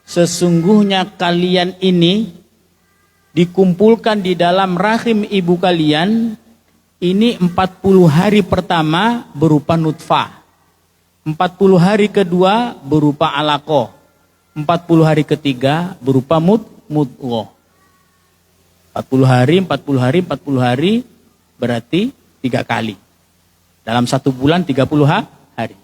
A: sesungguhnya kalian ini dikumpulkan di dalam rahim ibu kalian, ini 40 hari pertama berupa nutfah. 40 hari kedua berupa alaqah. 40 hari ketiga berupa mudghah. 40 hari berarti 3 kali. Dalam 1 bulan 30 hari.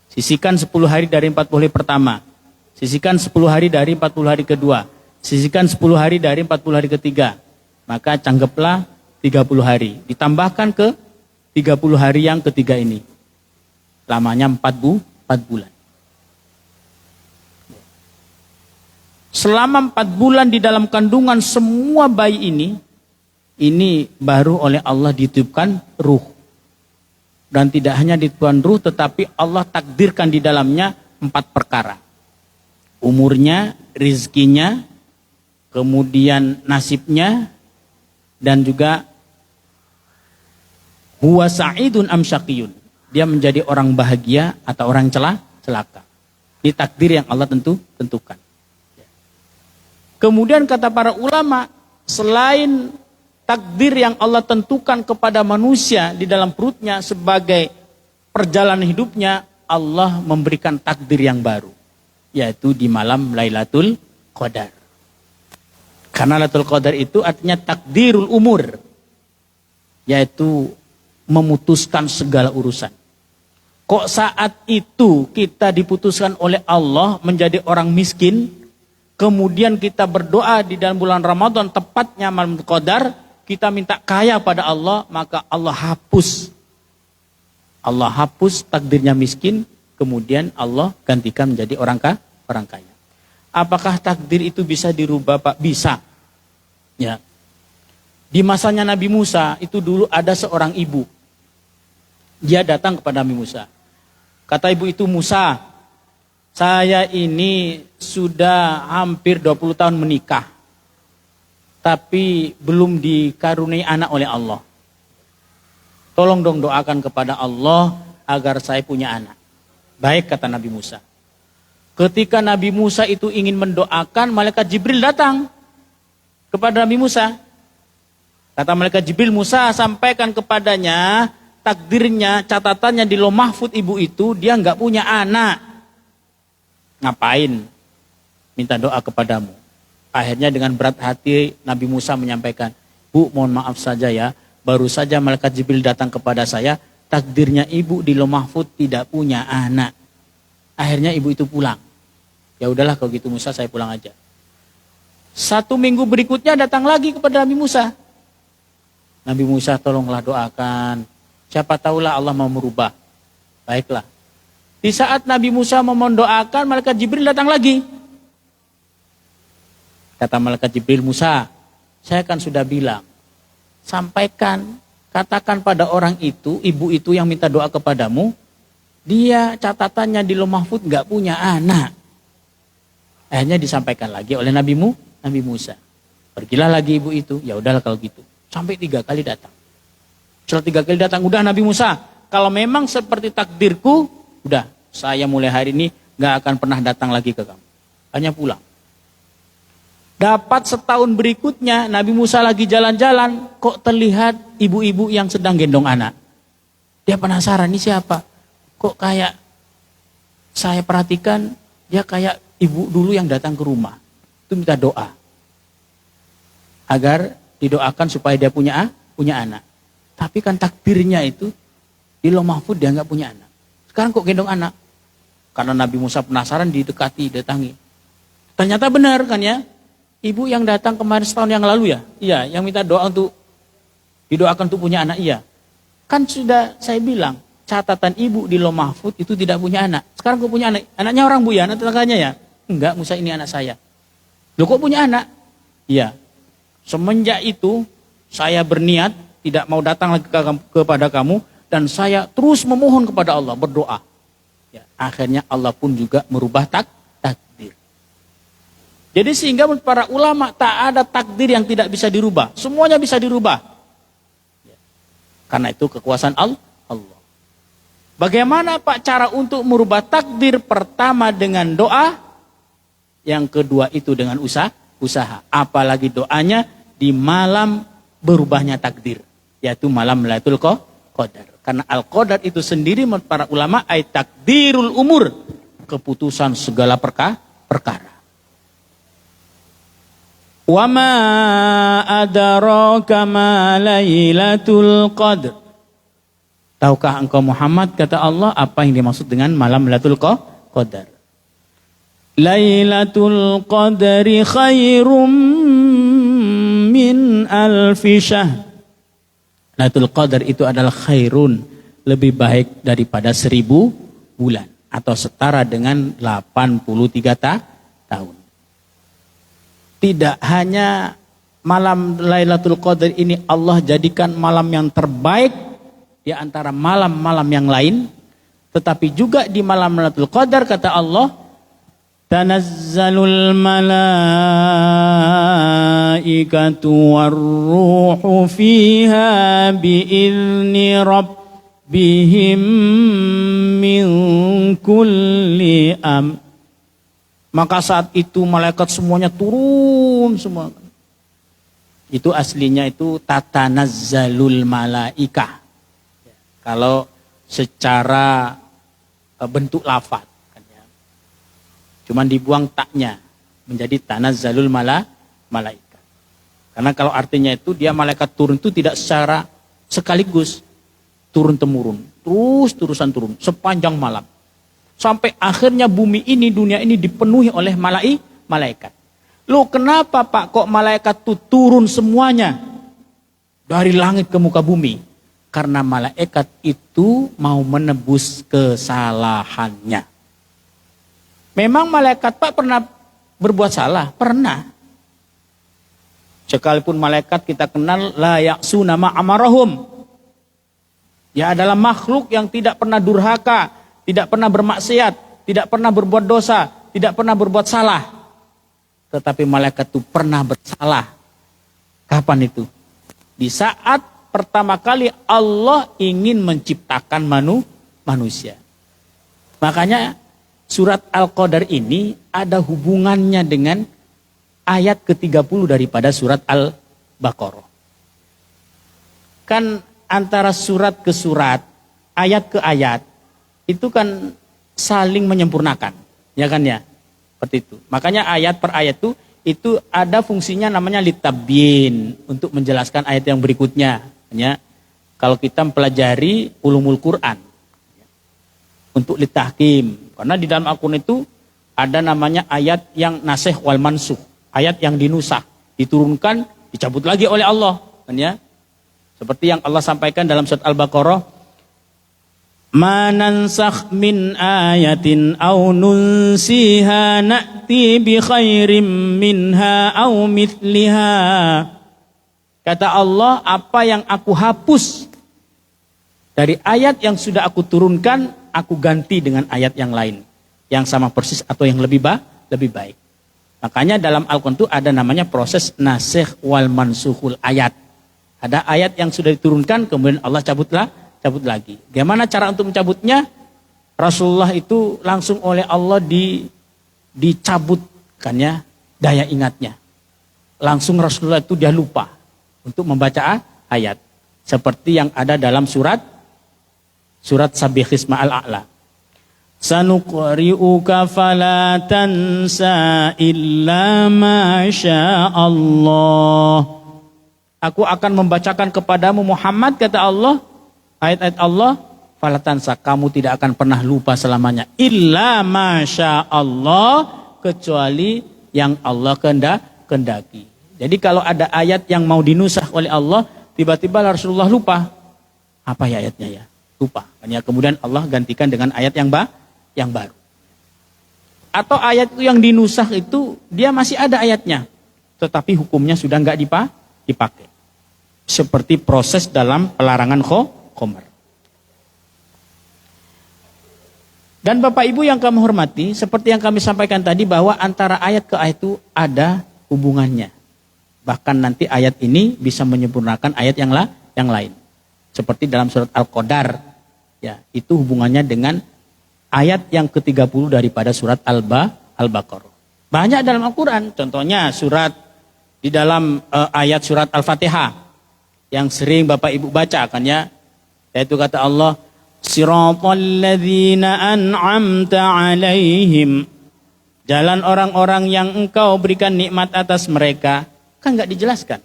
A: Sisihkan 10 hari dari 40 hari pertama. Sisihkan 10 hari dari 40 hari kedua. Sisihkan 10 hari dari 40 hari ketiga. Maka canggaplah 30 hari. Ditambahkan ke 30 hari yang ketiga ini. Lamanya 4 bulan. Selama 4 bulan di dalam kandungan semua bayi ini baru oleh Allah ditiupkan ruh. Dan tidak hanya ditiupkan ruh, tetapi Allah takdirkan di dalamnya 4 perkara. Umurnya, rizkinya, kemudian nasibnya, dan juga huwa sa'idun am syaqiyun. Dia menjadi orang bahagia atau orang celaka. Ini takdir yang Allah tentukan. Kemudian kata para ulama, selain takdir yang Allah tentukan kepada manusia di dalam perutnya sebagai perjalanan hidupnya, Allah memberikan takdir yang baru, yaitu di malam Lailatul Qadar. Karena Lailatul Qadar itu artinya takdirul umur, yaitu memutuskan segala urusan. Kok saat itu kita diputuskan oleh Allah menjadi orang miskin, kemudian kita berdoa di dalam bulan Ramadan, tepatnya malam Qadar, kita minta kaya pada Allah, maka Allah hapus takdirnya miskin, kemudian Allah gantikan menjadi orang kaya. Apakah takdir itu bisa dirubah, Pak? Bisa. Ya. Di masanya Nabi Musa, itu dulu ada seorang ibu. Dia datang kepada Nabi Musa. Kata ibu itu, Musa, saya ini sudah hampir 20 tahun menikah, tapi belum dikaruniai anak oleh Allah. Tolong dong doakan kepada Allah agar saya punya anak. Baik, kata Nabi Musa. Ketika Nabi Musa itu ingin mendoakan, malaikat Jibril datang kepada Nabi Musa. Kata malaikat Jibril, Musa sampaikan kepadanya takdirnya, catatannya di Lauh Mahfud ibu itu, dia nggak punya anak. Ngapain minta doa kepadamu? Akhirnya dengan berat hati Nabi Musa menyampaikan, Bu, mohon maaf saja ya, baru saja malaikat Jibril datang kepada saya, takdirnya ibu di Lauh Mahfud tidak punya anak. Akhirnya ibu itu pulang. Ya udahlah kalau gitu Musa, saya pulang aja. 1 minggu berikutnya datang lagi kepada Nabi Musa. Nabi Musa, tolonglah doakan. Siapa tahulah Allah mau merubah. Baiklah. Di saat Nabi Musa mau mendoakan, malaikat Jibril datang lagi. Kata malaikat Jibril, Musa, saya kan sudah bilang, sampaikan, katakan pada orang itu, ibu itu yang minta doa kepadamu, dia catatannya di Lauh Mahfud nggak punya anak. Akhirnya disampaikan lagi oleh Nabi Musa. Pergilah lagi ibu itu, ya udahlah kalau gitu. Sampai 3 kali datang. Setelah 3 kali datang, udah Nabi Musa, kalau memang seperti takdirku, udah, saya mulai hari ini gak akan pernah datang lagi ke kamu. Hanya pulang. Dapat setahun berikutnya, Nabi Musa lagi jalan-jalan, kok terlihat ibu-ibu yang sedang gendong anak. Dia penasaran, ini siapa? Kok kayak, saya perhatikan, dia kayak ibu dulu yang datang ke rumah. Itu minta doa. Agar didoakan supaya dia punya anak. Tapi kan takdirnya itu, di Lauh Mahfud dia gak punya anak. Sekarang kok gendong anak? Karena Nabi Musa penasaran, datangi. Ternyata benar kan ya? Ibu yang datang kemarin setahun yang lalu ya? Iya, yang minta doa untuk didoakan untuk punya anak, iya. Kan sudah saya bilang, catatan ibu di Lauh Mahfud itu tidak punya anak. Sekarang kok punya anak? Anaknya orang bu ya? Anak tetangganya ya? Enggak, Musa ini anak saya. Loh kok punya anak? Iya. Semenjak itu saya berniat tidak mau datang lagi kepada kamu
B: dan saya terus memohon kepada Allah, berdoa. Ya, akhirnya Allah pun juga merubah takdir. Jadi sehingga menurut para ulama tak ada takdir yang tidak bisa dirubah. Semuanya bisa dirubah. Ya, karena itu kekuasaan Allah. Bagaimana Pak cara untuk merubah takdir? Pertama dengan doa. Yang kedua itu dengan usaha. Apalagi doanya di malam berubahnya takdir. Yaitu malam Lailatul Qadar. Karena Al-Qadar itu sendiri menurut para ulama ay takdirul umur, keputusan segala perkara. Wa ma adraka ma Lailatul Qadar. Tahukah engkau Muhammad, kata Allah, apa yang dimaksud dengan malam Lailatul Qadar? Lailatul Qadri khairum min alfi syahr. Lailatul Qadar itu adalah khairun, lebih baik daripada 1000 bulan. Atau setara dengan 83 tahun. Tidak hanya malam Lailatul Qadar ini Allah jadikan malam yang terbaik di antara malam-malam yang lain. Tetapi juga di malam Lailatul Qadar kata Allah, tanazzalul malaikatu warruhu fiha biizni rabbihim min kulli Maka saat itu malaikat semuanya turun semua. Itu aslinya itu tatanazzalul malaikah. Kalau secara bentuk lafaz. Cuman dibuang taknya menjadi tanazzalul malaika. Karena kalau artinya itu dia malaikat turun itu tidak secara sekaligus, turun temurun, terusan turun sepanjang malam. Sampai akhirnya bumi ini, dunia ini dipenuhi oleh malaikat. Loh kenapa Pak kok malaikat itu turun semuanya dari langit ke muka bumi? Karena malaikat itu mau menebus kesalahannya. Memang malaikat Pak pernah berbuat salah? Pernah. Sekalipun malaikat kita kenal la ya'suna ma amarahum. Ya adalah makhluk yang tidak pernah durhaka, tidak pernah bermaksiat, tidak pernah berbuat dosa, tidak pernah berbuat salah. Tetapi malaikat itu pernah bersalah. Kapan itu? Di saat pertama kali Allah ingin menciptakan manusia. Makanya surat Al-Qadar ini ada hubungannya dengan ayat ke-30 daripada surat Al-Baqarah. Kan antara surat ke surat, ayat ke ayat, itu kan saling menyempurnakan. Ya kan ya? Seperti itu. Makanya ayat per ayat itu ada fungsinya namanya litabyin, untuk menjelaskan ayat yang berikutnya. Ya. Kalau kita mempelajari ulumul Quran. Untuk litahkim. Karena di dalam Al-Quran itu ada namanya ayat yang nasikh wal mansukh. Ayat yang dinusakh. Diturunkan, dicabut lagi oleh Allah. Kan ya? Seperti yang Allah sampaikan dalam surat Al-Baqarah. Ma nansakh min ayatin aw nunsiha na'ti bi khairim minha aw mithliha. Kata Allah, apa yang aku hapus dari ayat yang sudah aku turunkan, aku ganti dengan ayat yang lain. Yang sama persis atau yang lebih baik. Makanya dalam Al-Quran itu ada namanya proses nasikh wal mansukhul ayat. Ada ayat yang sudah diturunkan, kemudian Allah cabut lagi. Bagaimana cara untuk mencabutnya? Rasulullah itu langsung oleh Allah dicabutkan ya daya ingatnya. Langsung Rasulullah itu dia lupa untuk membaca ayat. Seperti yang ada dalam surat Sabbihisma al-A'la. Sanuqri'uka fala tansa illa ma Allah. Aku akan membacakan kepadamu Muhammad, kata Allah, ayat-ayat Allah, fala tansa, kamu tidak akan pernah lupa selamanya. Illa ma Allah, kecuali yang Allah kehendaki. Jadi kalau ada ayat yang mau dinusah oleh Allah, tiba-tiba Rasulullah lupa. Apa ya ayatnya ya? Lupa. Ya, kemudian Allah gantikan dengan ayat yang baru. Atau ayat itu yang dinusah itu dia masih ada ayatnya, tetapi hukumnya sudah enggak dipakai. Seperti proses dalam pelarangan khamr. Dan Bapak Ibu yang kami hormati, seperti yang kami sampaikan tadi bahwa antara ayat ke ayat itu ada hubungannya. Bahkan nanti ayat ini bisa menyempurnakan ayat yang lain. Seperti dalam surat Al-Qadar, ya, itu hubungannya dengan ayat yang ke-30 daripada surat Al-Baqarah. Banyak dalam Al-Quran, contohnya surat di dalam ayat surat Al-Fatihah yang sering Bapak Ibu baca kan ya, yaitu kata Allah, Siratal ladzina an'amta alaihim, jalan orang-orang yang engkau berikan nikmat atas mereka. Kan nggak dijelaskan.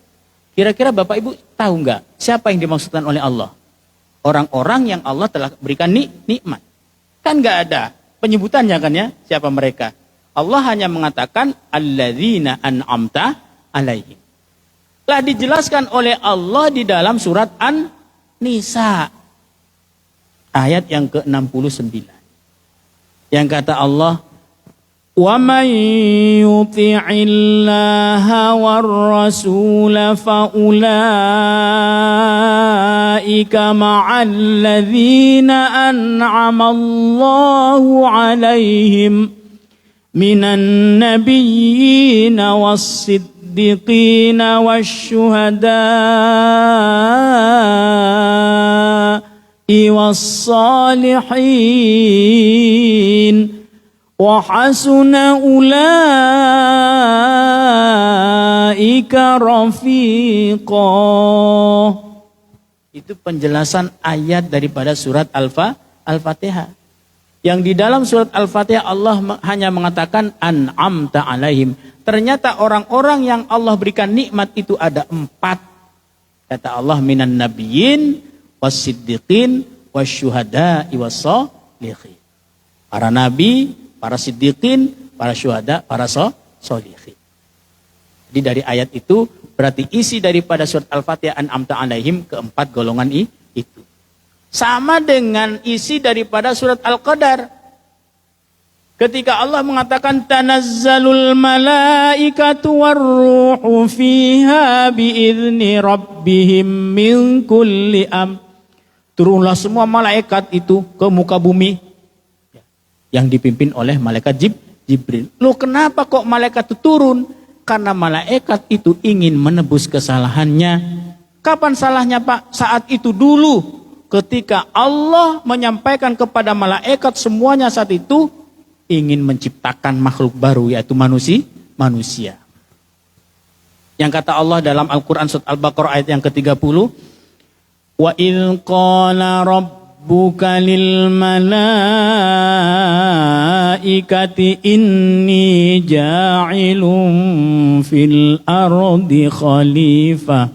B: Kira-kira Bapak Ibu tahu nggak siapa yang dimaksudkan oleh Allah? Orang-orang yang Allah telah berikan nikmat. Kan nggak ada penyebutannya kan ya, siapa mereka. Allah hanya mengatakan alladzina an'amta alaihim. Telah dijelaskan oleh Allah di dalam surat An-Nisa ayat yang ke-69. Yang kata Allah, "Wa may yuti'illaha war-rasul fa ulaika ma'al ladzina an'ama Allahu 'alaihim minan nabiyyin was-siddiqin wasyuhada'i was-salihin wa hasuna ulaika rafiqa." Itu penjelasan ayat daripada surat Al-Fatihah. Yang di dalam surat Al-Fatihah Allah hanya mengatakan an'amta alaihim. Ternyata orang-orang yang Allah berikan nikmat itu ada 4. Kata Allah, minan nabiyyin was-siddiqin wasyuhada'i was-sholihin. Para nabi, para siddiqin, para syuhada, para sholihin. Jadi dari ayat itu berarti isi daripada surat Al-Fatihah an'amta alaihim keempat golongan itu. Sama dengan isi daripada surat Al-Qadar. Ketika Allah mengatakan tanazzalul malaikatu warruhu fiha biizni rabbihim min kulli turunlah semua malaikat itu ke muka bumi yang dipimpin oleh malaikat Jibril. Loh, kenapa kok malaikat itu turun? Karena malaikat itu ingin menebus kesalahannya. Kapan salahnya, Pak? Saat itu dulu, ketika Allah menyampaikan kepada malaikat semuanya saat itu ingin menciptakan makhluk baru, yaitu manusia. Yang kata Allah dalam Al-Quran surat Al-Baqarah ayat yang ke-30, wa idh qala rabbuka lil malaikati inni ja'ilun fil ardi khalifah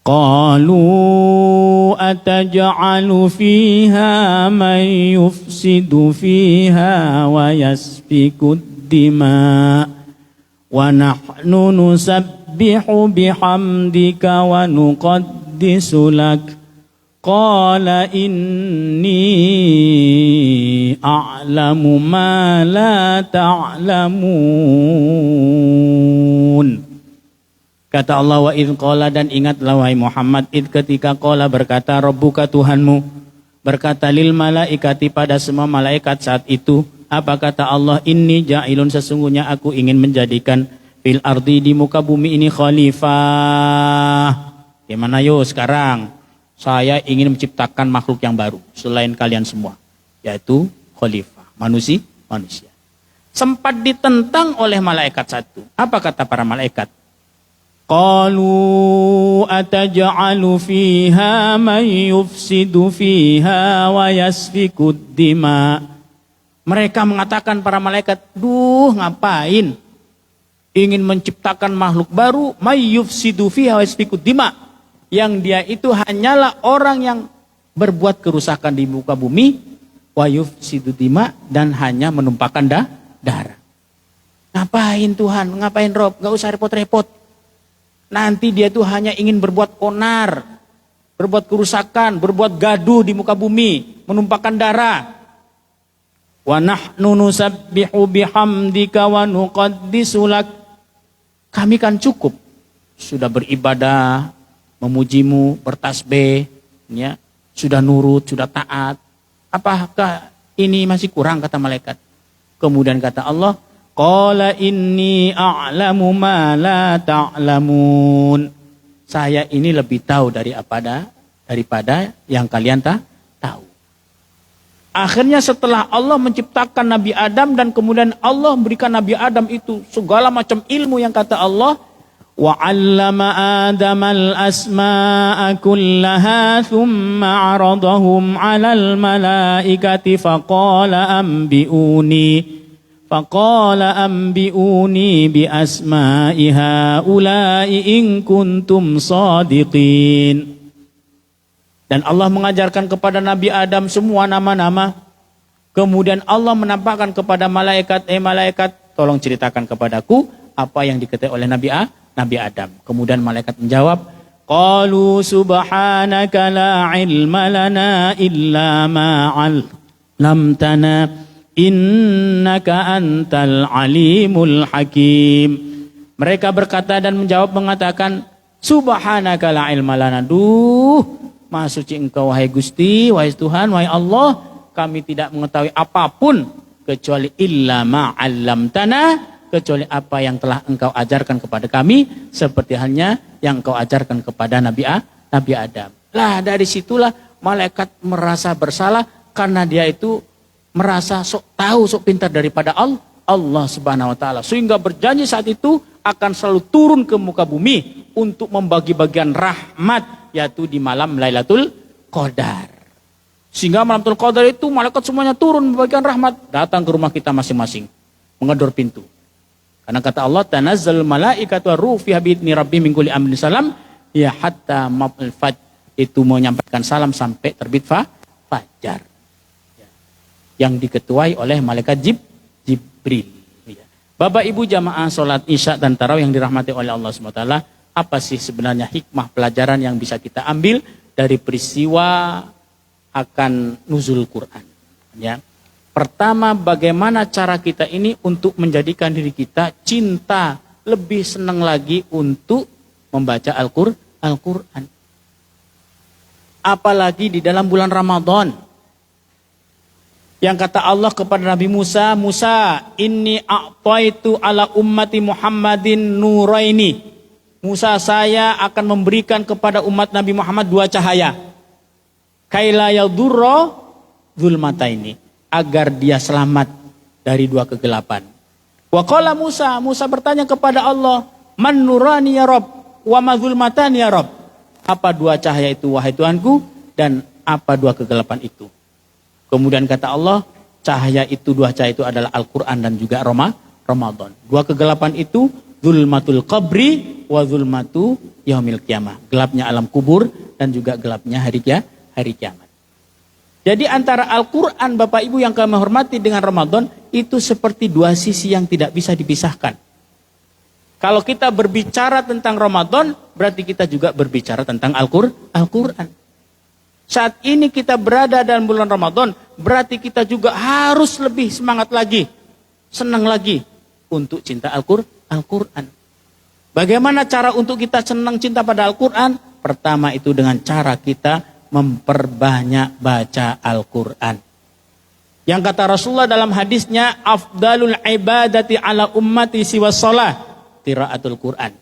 B: qalu ataj'alu fiha man yufsidu fiha wa yasfiku dima wa nahnu nusabbihu bihamdika wa nuqaddisu lak qala inni a'lamu ma la ta'lamun. Kata Allah, wa idh qala, dan ingatlah wahai Muhammad, idh ketika qala berkata Rabbuka Tuhanmu, berkata lil malaikati pada semua malaikat saat itu. Apa kata Allah? Inni ja'ilun, sesungguhnya aku ingin menjadikan fil ardi, di muka bumi ini khalifah. Gimana yo sekarang? Saya ingin menciptakan makhluk yang baru selain kalian semua, yaitu khalifah, manusia. Sempat ditentang oleh malaikat satu. Apa kata para malaikat? Qalu ataj'alu fiha man yufsidu fiha wa yasfiku dima. Mereka mengatakan para malaikat, duh ngapain ingin menciptakan makhluk baru, may yufsidu fiha wa yasfiku dima, yang dia itu hanyalah orang yang berbuat kerusakan di muka bumi, wa yufsidu dima, dan hanya menumpahkan darah. Ngapain Tuhan, ngapain Rob, gak usah repot-repot. Nanti dia tuh hanya ingin berbuat onar, berbuat kerusakan, berbuat gaduh di muka bumi, menumpahkan darah. Wa nahnu nusabbihu bihamdika wa nuqaddisu lak. Kami kan cukup sudah beribadah, memujimu, bertasbih, ya, sudah nurut, sudah taat. Apakah ini masih kurang kata malaikat. Kemudian kata Allah, qala inni a'lamu ma la ta'lamun. Saya ini lebih tahu daripada yang kalian tahu. Akhirnya setelah Allah menciptakan Nabi Adam dan kemudian Allah memberikan Nabi Adam itu segala macam ilmu yang kata Allah, wa 'allama Adamal asma'a kullaha thumma 'aradahum 'alal malaikati faqala anbi'uni bi asma'i haula'i in kuntum shadiqin. Dan Allah mengajarkan kepada Nabi Adam semua nama-nama. Kemudian Allah menampakkan kepada malaikat, malaikat, tolong ceritakan kepadaku apa yang diketahui oleh Nabi Adam. Kemudian malaikat menjawab, qalu subhanaka la ilma lana illa ma 'allamtana innaka antal alimul hakim. Mereka berkata dan menjawab mengatakan, subhanaka la ilma lana. Maha suci Engkau wahai Gusti, wahai Tuhan, wahai Allah, kami tidak mengetahui apapun kecuali illa ma 'allamtana, kecuali apa yang telah Engkau ajarkan kepada kami, seperti halnya yang Engkau ajarkan kepada Nabi Adam. Lah dari situlah malaikat merasa bersalah karena dia itu merasa sok tahu, sok pintar daripada Allah Subhanahu wa taala, sehingga berjanji saat itu akan selalu turun ke muka bumi untuk membagi bagian rahmat, yaitu di malam Lailatul Qadar. Sehingga malam Lailatul Qadar itu malaikat semuanya turun membagikan rahmat, datang ke rumah kita masing-masing, menggedor pintu. Karena kata Allah, tanazzalul malaikatu war-ruhu fiha bi'izni rabbihim min kulli amrin salam, ya hatta matla'il fajr, itu menyampaikan salam sampai terbit fajar. Yang diketuai oleh malaikat Jibril. Bapak Ibu jamaah sholat isya dan tarawih yang dirahmati oleh Allah SWT, apa sih sebenarnya hikmah pelajaran yang bisa kita ambil dari peristiwa akan nuzul Quran? Ya. Pertama, bagaimana cara kita ini untuk menjadikan diri kita cinta, lebih senang lagi untuk membaca Al-Quran. Apalagi di dalam bulan Ramadan. Yang kata Allah kepada Nabi Musa, Musa, inni a'taitu ala ummati Muhammadin nuraini. Musa, saya akan memberikan kepada umat Nabi Muhammad 2 cahaya. Kaila yadurra zulmataini, agar dia selamat dari 2 kegelapan. Wa qala Musa bertanya kepada Allah, man nurani ya Rabb, wa ma zulmatani ya Rabb. Apa 2 cahaya itu wahai Tuhanku, dan apa 2 kegelapan itu? Kemudian kata Allah, cahaya itu 2 cahaya itu adalah Al-Quran dan juga Ramadan. 2 kegelapan itu zulmatul qabri wa zulmatu yaumil qiyamah. Gelapnya alam kubur dan juga gelapnya hari kiamat. Jadi antara Al-Quran Bapak Ibu yang kami hormati dengan Ramadan itu seperti 2 sisi yang tidak bisa dipisahkan. Kalau kita berbicara tentang Ramadan, berarti kita juga berbicara tentang Al-Quran. Saat ini kita berada dalam bulan Ramadan, berarti kita juga harus lebih semangat lagi, senang lagi untuk cinta Al-Quran. Bagaimana cara untuk kita senang cinta pada Al-Quran? Pertama itu dengan cara kita memperbanyak baca Al-Quran. Yang kata Rasulullah dalam hadisnya, afdalul ibadati ala ummati siwas shalah qiraatul Quran.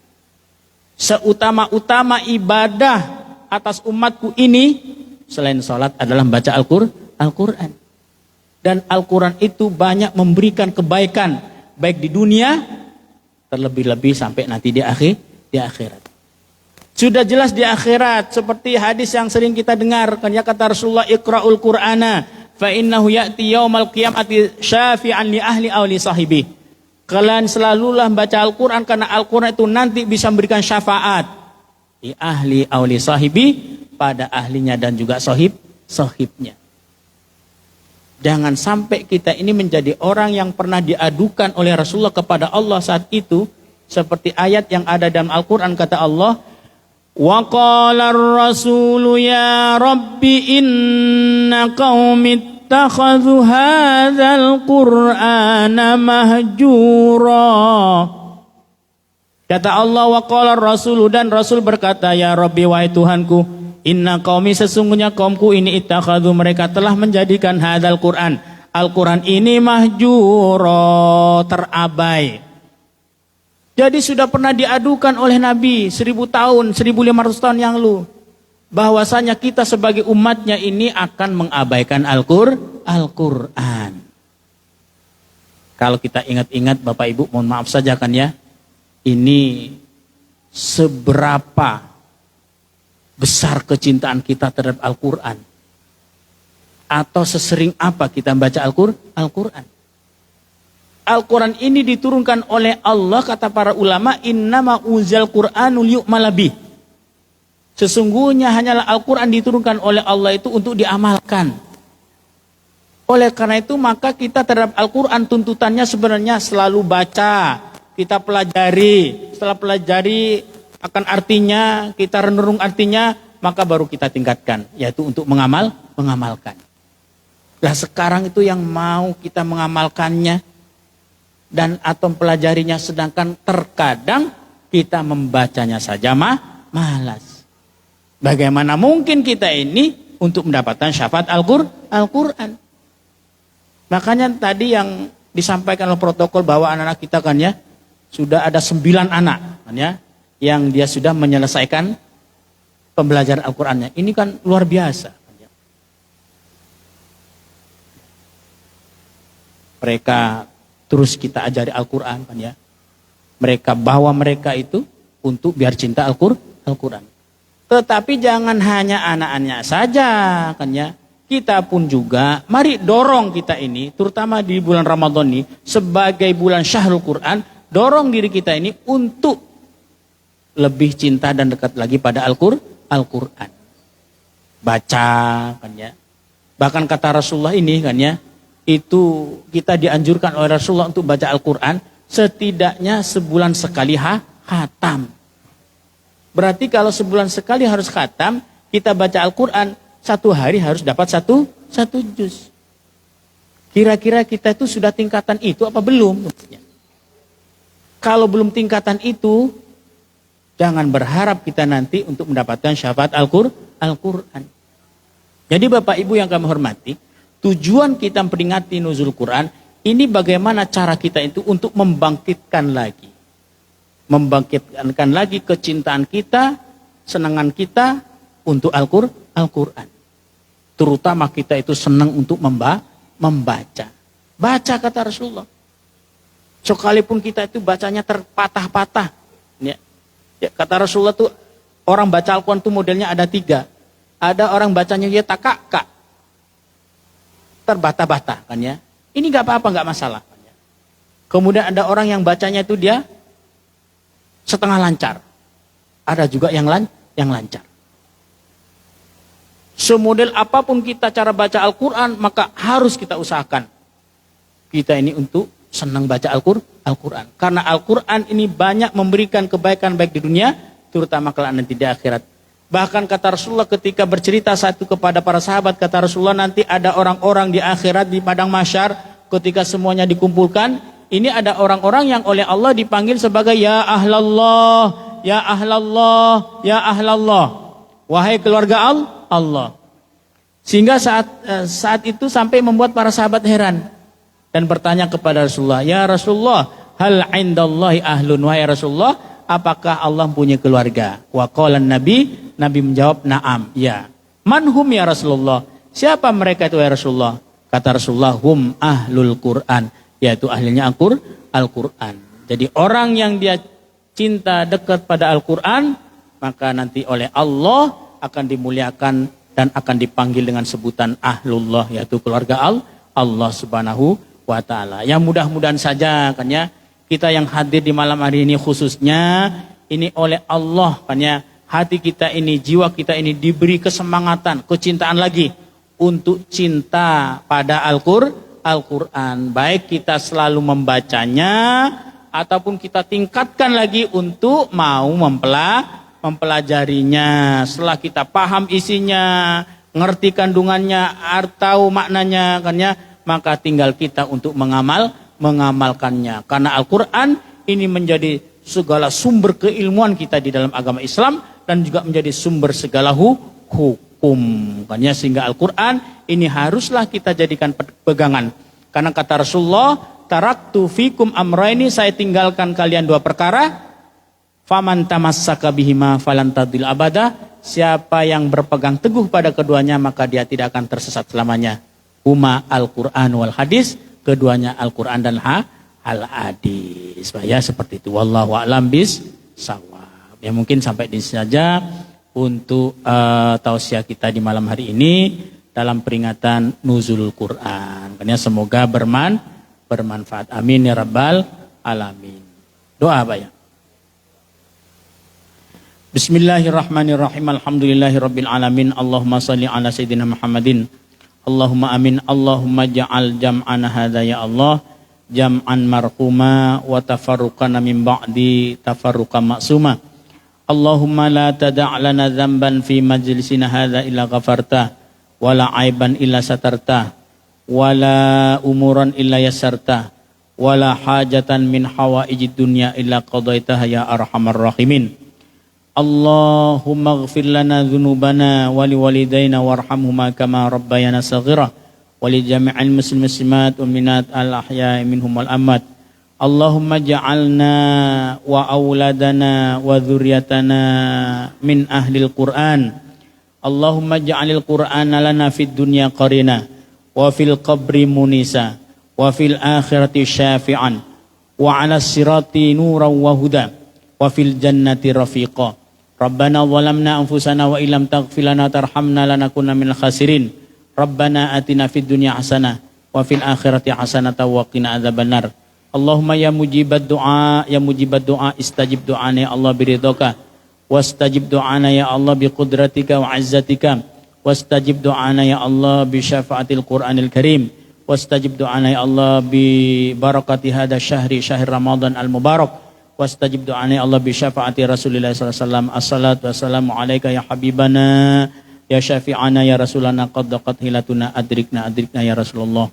B: Seutama-utama ibadah atas umatku ini selain sholat adalah membaca Al-Quran. Dan Al-Quran itu banyak memberikan kebaikan, baik di dunia, terlebih-lebih sampai nanti di akhirat. Sudah jelas di akhirat, seperti hadis yang sering kita dengar, kan ya kata Rasulullah, iqra'ul Qur'ana, fa innahu ya'ti yaumal qiyamati syafi'an li ahli aw li sahibi. Kalian selalulah membaca Al-Quran, karena Al-Quran itu nanti bisa memberikan syafaat li ahli aw li sahibi, pada ahlinya dan juga sahibnya. Jangan sampai kita ini menjadi orang yang pernah diadukan oleh Rasulullah kepada Allah saat itu, seperti ayat yang ada dalam Al-Quran, kata Allah, wa qala ar-rasulu ya rabbi inna qaumi ittakhadhu hadzal qur'ana mahjura. Kata Allah, wa qala ar-rasulu, dan Rasul berkata, ya Rabbi, wahai Tuhanku, inna qaumi, sesungguhnya kaumku ini ittakhadhu, mereka telah menjadikan hadzal Quran, Al-Quran ini mahjuro, terabai. Jadi sudah pernah diadukan oleh Nabi 1000 tahun, 1500 tahun yang lalu. Bahwasanya kita sebagai umatnya ini akan mengabaikan Al-Quran. Kalau kita ingat-ingat Bapak Ibu, mohon maaf saja kan ya. Ini seberapa besar kecintaan kita terhadap Al-Quran. Atau sesering apa kita membaca Al-Quran. Al-Quran ini diturunkan oleh Allah, kata para ulama, innama uzal Qur'anul yu'malabih. Sesungguhnya hanyalah Al-Quran diturunkan oleh Allah itu untuk diamalkan. Oleh karena itu maka kita terhadap Al-Quran tuntutannya sebenarnya selalu baca. Kita pelajari, setelah pelajari akan artinya, kita renung artinya, maka baru kita tingkatkan. Yaitu untuk mengamalkan. Nah sekarang itu yang mau kita mengamalkannya dan atau mempelajarinya, sedangkan terkadang kita membacanya saja malas. Bagaimana mungkin kita ini untuk mendapatkan syafaat Al-Quran? Makanya tadi yang disampaikan oleh protokol bahwa anak-anak kita kan ya, sudah ada 9 anak kan ya, yang dia sudah menyelesaikan pembelajaran Al-Qurannya. Ini kan luar biasa. Mereka terus kita ajari Al-Quran kan ya. Mereka bawa mereka itu untuk biar cinta Al-Quran. Tetapi jangan hanya anak-anaknya saja kan ya. Kita pun juga mari dorong kita ini, terutama di bulan Ramadan ini sebagai bulan Syahrul Quran, dorong diri kita ini untuk lebih cinta dan dekat lagi pada Al-Quran. Baca kan ya. Bahkan kata Rasulullah ini kan ya, itu kita dianjurkan oleh Rasulullah untuk baca Al-Quran setidaknya sebulan sekali khatam. Berarti kalau sebulan sekali harus khatam, kita baca Al-Quran 1 hari harus dapat satu juz. Kira-kira kita itu sudah tingkatan itu apa belum? Kalau belum tingkatan itu, jangan berharap kita nanti untuk mendapatkan syafaat Al-Quran. Jadi Bapak Ibu yang kami hormati, tujuan kita memperingati nuzul Quran, ini bagaimana cara kita itu untuk membangkitkan lagi kecintaan kita, senangan kita untuk Al-Quran. Terutama kita itu senang untuk membaca. Baca kata Rasulullah. Sekalipun kita itu bacanya terpatah-patah. Ya, kata Rasulullah tuh orang baca Al-Quran itu modelnya ada 3. Ada orang bacanya ya takak, terbata-bata kan ya. Ini nggak apa-apa, nggak masalah. Kan ya. Kemudian ada orang yang bacanya itu dia setengah lancar. Ada juga yang lancar. Semodel apapun kita cara baca Al-Quran, maka harus kita usahakan. Kita ini untuk senang baca Al-Quran. Karena Al-Quran ini banyak memberikan kebaikan baik di dunia, terutama kalau nanti di akhirat. Bahkan kata Rasulullah ketika bercerita satu kepada para sahabat, kata Rasulullah nanti ada orang-orang di akhirat di padang mahsyar ketika semuanya dikumpulkan, ini ada orang-orang yang oleh Allah dipanggil sebagai ya ahlallah, ya ahlallah, ya ahlallah. Wahai keluarga Allah. Sehingga saat itu sampai membuat para sahabat heran dan bertanya kepada Rasulullah, ya Rasulullah, hal indallahi ahlun, wahai Rasulullah, apakah Allah punya keluarga? Wa qala Nabi menjawab na'am, ya. Manhum ya Rasulullah? Siapa mereka itu ya Rasulullah? Kata Rasulullah, hum ahlul Quran, yaitu ahlinya Al-Quran. Jadi orang yang dia cinta dekat pada Al-Quran, maka nanti oleh Allah akan dimuliakan dan akan dipanggil dengan sebutan ahlullah, yaitu keluarga Allah Subhanahu wa ta'ala. Ya mudah-mudahan saja kan ya, kita yang hadir di malam hari ini khususnya, ini oleh Allah kan ya, hati kita ini, jiwa kita ini diberi kesemangatan, kecintaan lagi untuk cinta pada Al-Quran. Baik kita selalu membacanya, ataupun kita tingkatkan lagi untuk mau mempelajarinya. Setelah kita paham isinya, ngerti kandungannya, tahu maknanya kan ya, maka tinggal kita untuk mengamalkannya. Karena Al-Quran ini menjadi segala sumber keilmuan kita di dalam agama Islam dan juga menjadi sumber segala hukum. Kan ya, sehingga Al-Quran ini haruslah kita jadikan pegangan. Karena kata Rasulullah, taraktu fikum amraini, saya tinggalkan kalian 2 perkara. Faman tamassaka bihima falan tadil abada. Siapa yang berpegang teguh pada keduanya maka dia tidak akan tersesat selamanya. Huma Al-Qur'an wal hadis, keduanya Al-Qur'an dan al-hadis. Ya seperti itu. Wallahu a'lam bis-shawab. Ya mungkin sampai di sini saja untuk tausiah kita di malam hari ini dalam peringatan nuzul Quran. Semoga bermanfaat. Amin ya rabbal alamin. Doa apa ya? Bismillahirrahmanirrahim. Alhamdulillahirabbil alamin. Allahumma shalli ala sayyidina Muhammadin. Allahumma amin. Allahumma ja'al jam'ana hadza ya Allah jam'an marhuma wa tafarruqana min ba'di tafarruqan ma'suma. Allahumma la tada' lana dzamban fi majlisina hadza illa ghafarta wa la aiban illa satarta wa la umuran illa yassarta wa la hajatan min hawaijid dunya illa qadaitaha ya arhamar rahimin. Allahumma ighfir lana dzunubana wa liwalidayna warhamhuma kama rabbayana shaghira wa li jami'il muslimat wal minat al ahya'i minhum wal amwat. Allahumma ja'alna wa auladana wa dzurriyyatana min ahlil Qur'an. Allahumma ja'alil Qur'ana lana fid dunya qarina wa fil qabri munisa wa fil akhirati syafi'an wa 'alas sirati nuran wa huda wa fil jannati rafiqa. Rabbana zalamna anfusana wa illam taghfir lana tarhamna lanakunanna minal khasirin. Rabbana atina fid dunya hasanah wa fil akhirati hasanah wa qina adzabannar. Allahumma ya mujibad du'a istajib du'ana ya Allah biridhaka wastajib du'ana ya Allah biqudratika wa izzatika wastajib du'ana ya Allah bi syafaatil Qur'anil Karim wastajib du'ana ya Allah bi barakati hada syahri Ramadan al mubarak. Wastajib do'ani Allah bi syafaati Rasulillah sallallahu alaihi wasallam. Assalatu wassalamu alayka ya habibana ya syafi'ana ya rasulana qad daqat hilatuna adrikna ya Rasulullah.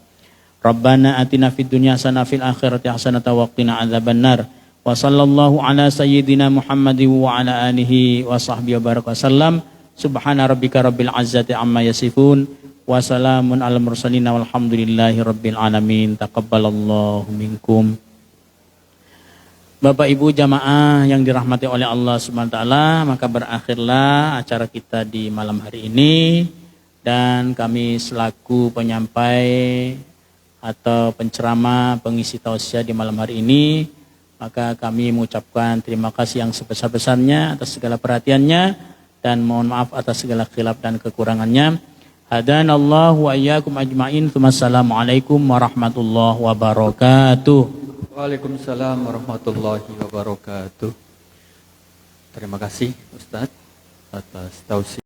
B: Rabbana atina fid dunya hasanah fil akhirati hasanah wa qina adzabannar. Wa sallallahu ala sayyidina Muhammadin wa ala alihi wa sahbihi wa baraka wasallam. Subhana rabbika rabbil izzati amma yasifun wa salamun alal mursalin walhamdulillahi rabbil alamin. Taqabbalallahu minkum. Bapak Ibu jamaah yang dirahmati oleh Allah SWT, maka berakhirlah acara kita di malam hari ini dan kami selaku penyampai atau penceramah pengisi tausiah di malam hari ini, maka kami mengucapkan terima kasih yang sebesar-besarnya atas segala perhatiannya dan mohon maaf atas segala khilaf dan kekurangannya. Hadanallahu wa iyyakum ajmain. Wassalamualaikum warahmatullahi wabarakatuh.
C: Waalaikumsalam warahmatullahi wabarakatuh. Terima kasih Ustadz atas tausiah.